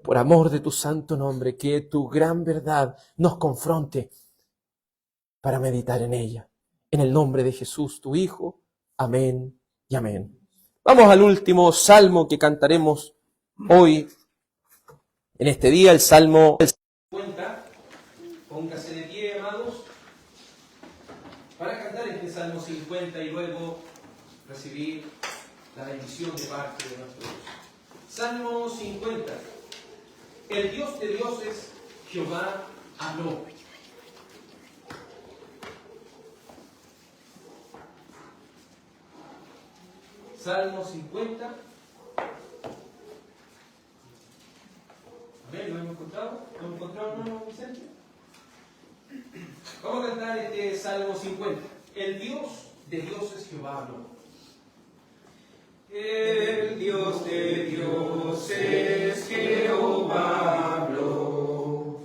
Por amor de tu santo nombre, que tu gran verdad nos confronte para meditar en ella. En el nombre de Jesús, tu Hijo. Amén y amén. Vamos al último salmo que cantaremos hoy, en este día, el Salmo 50. Póngase de pie, amados, para cantar este Salmo 50 y luego recibir la bendición de parte de nuestro Dios. Salmo 50. El Dios de dioses, Jehová, habló. Salmo 50. Amén, ¿lo hemos encontrado? ¿Lo hemos encontrado, hermano Vicente? Vamos a cantar este Salmo 50. El Dios de dioses, Jehová, habló. El Dios de dioses, Jehová habló,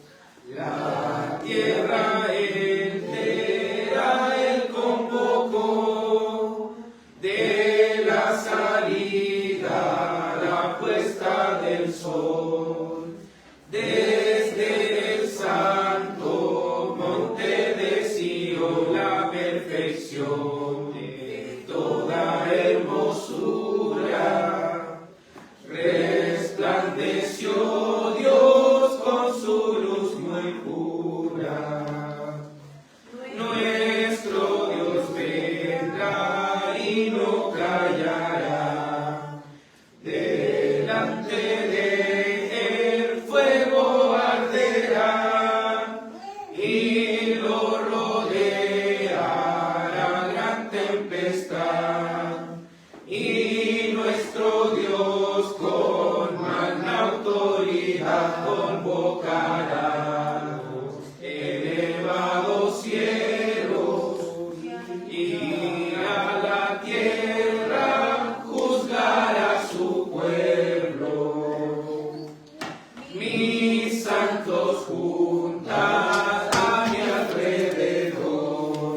la tierra entera él convocó, de la salida a la puesta del sol, desde el santo monte de Sion, la perfección de toda hermosura. Resplandeció Dios con su luz muy pura. Nuestro Dios vendrá y no callará. Delante de él fuego arderá y lo rodeará la gran tempestad. Y nuestro Dios con magna autoridad convocará los elevados cielos y a la tierra juzgará su pueblo. Mis santos juntas a mi alrededor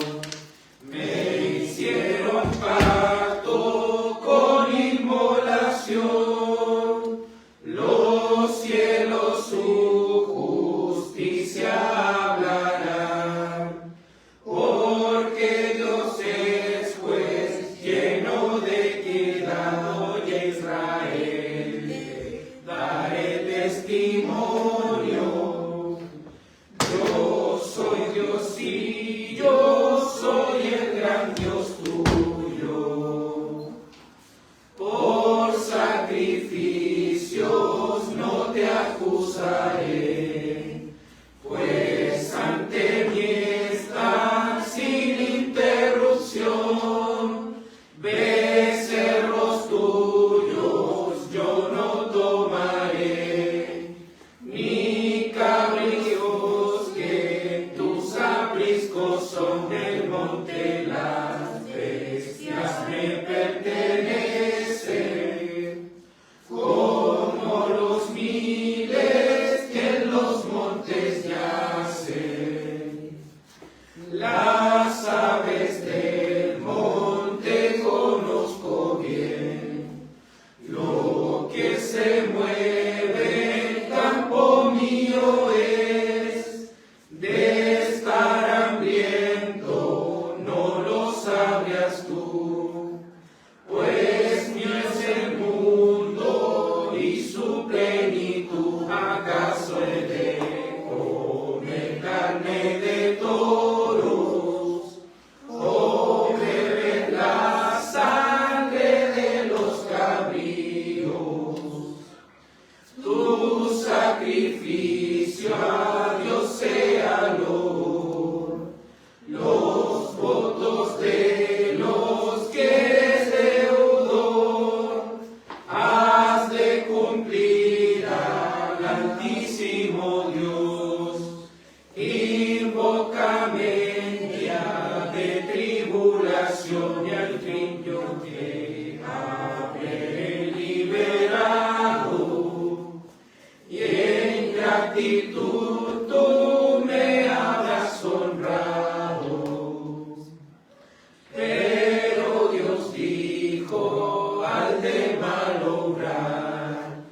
me hicieron pacto con inmolación, los cielos su Dios no te acusaré, pues ante mí está sin interrupción. Becerros tuyos yo no tomaré, ni cabríos que tus apriscos son del monte, las bestias me pertenecen, como los miles que en los montes yacen. Las aves del monte conozco bien, lo que se mueve en campo mío es. De estar hambriento no lo sabrías tú, pues mío es el mundo y su plenitud. ¿Acaso he de comer carne de toros o beber la sangre de los cabríos? Tu sacrificio a Dios sea olor, los votos de los que eres deudor has de cumplir al Altísimo Dios. Invócame en día de tribulación, y al fin yo te habré liberado, y en gratitud tú me habrás honrado. Pero Dios dijo al de mal obrar,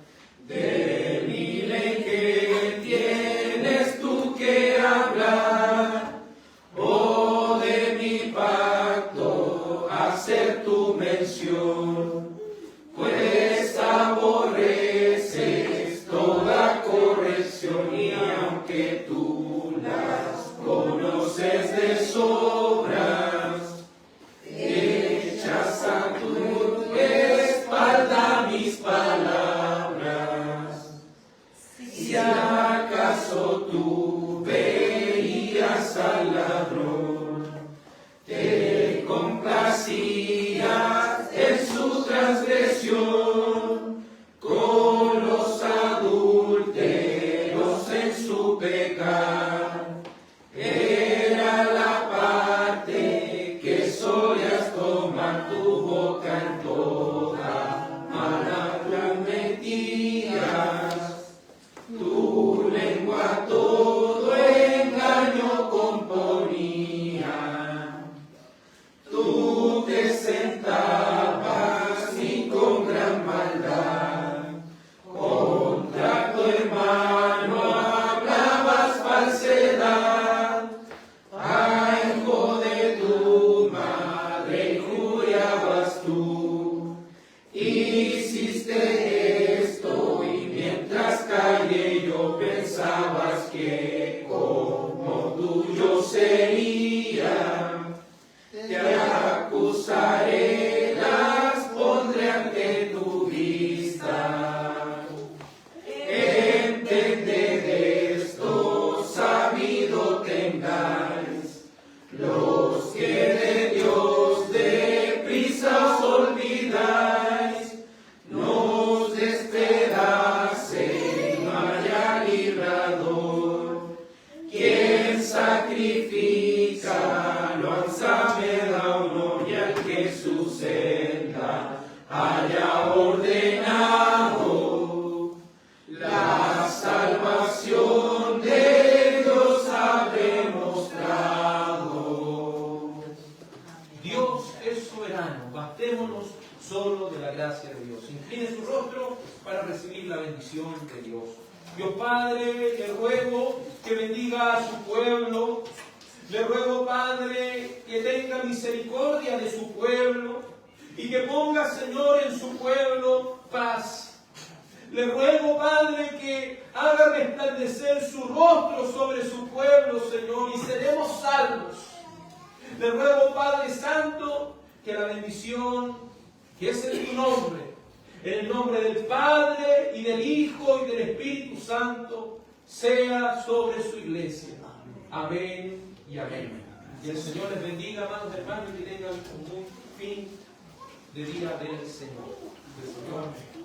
de mi ley que tienes tú que hablar, o de mi pacto hacer tu mención, pues aborreces toda corrección, y aunque tú las conoces de sobras, echas a tu espalda mis palabras. Si acaso tú veías al ladrón, te complacías en su transgresión, con los adúlteros en su pecar. Era la parte que solías tomar, tu boca en toda mala metías, tu lengua todo engaño componía. Tú te sentabas y con gran maldad contra tu hermano hablabas falsedad. Ay, hijo de tu madre, injuriabas tú. Hiciste esto y mientras callé yo pensabas que como tuyo sería. Te acusaré, las pondré ante tu vista. Entended esto, sabido tengáis, los que de Dios deprisa os olvidáis. Nos despedacen, no haya librador, quien sacrifica lo alzame da honor, y al que su senda haya ordenado, la salvación de Dios habré mostrado. Dios es soberano, bastémonos solo de la gracia de Dios. Incline su rostro para recibir la bendición de Dios. Dios Padre, le ruego que bendiga a su pueblo. Le ruego, Padre, que tenga misericordia de su pueblo y que ponga, Señor, en su pueblo paz. Le ruego, Padre, que haga resplandecer su rostro sobre su pueblo, Señor, y seremos salvos. Le ruego, Padre Santo, que la bendición que es en tu nombre, En el nombre del Padre, y del Hijo, y del Espíritu Santo, sea sobre su iglesia. Amén y amén. Y el Señor les bendiga, amados hermanos, y que tengan un buen fin de día del Señor. Del Señor.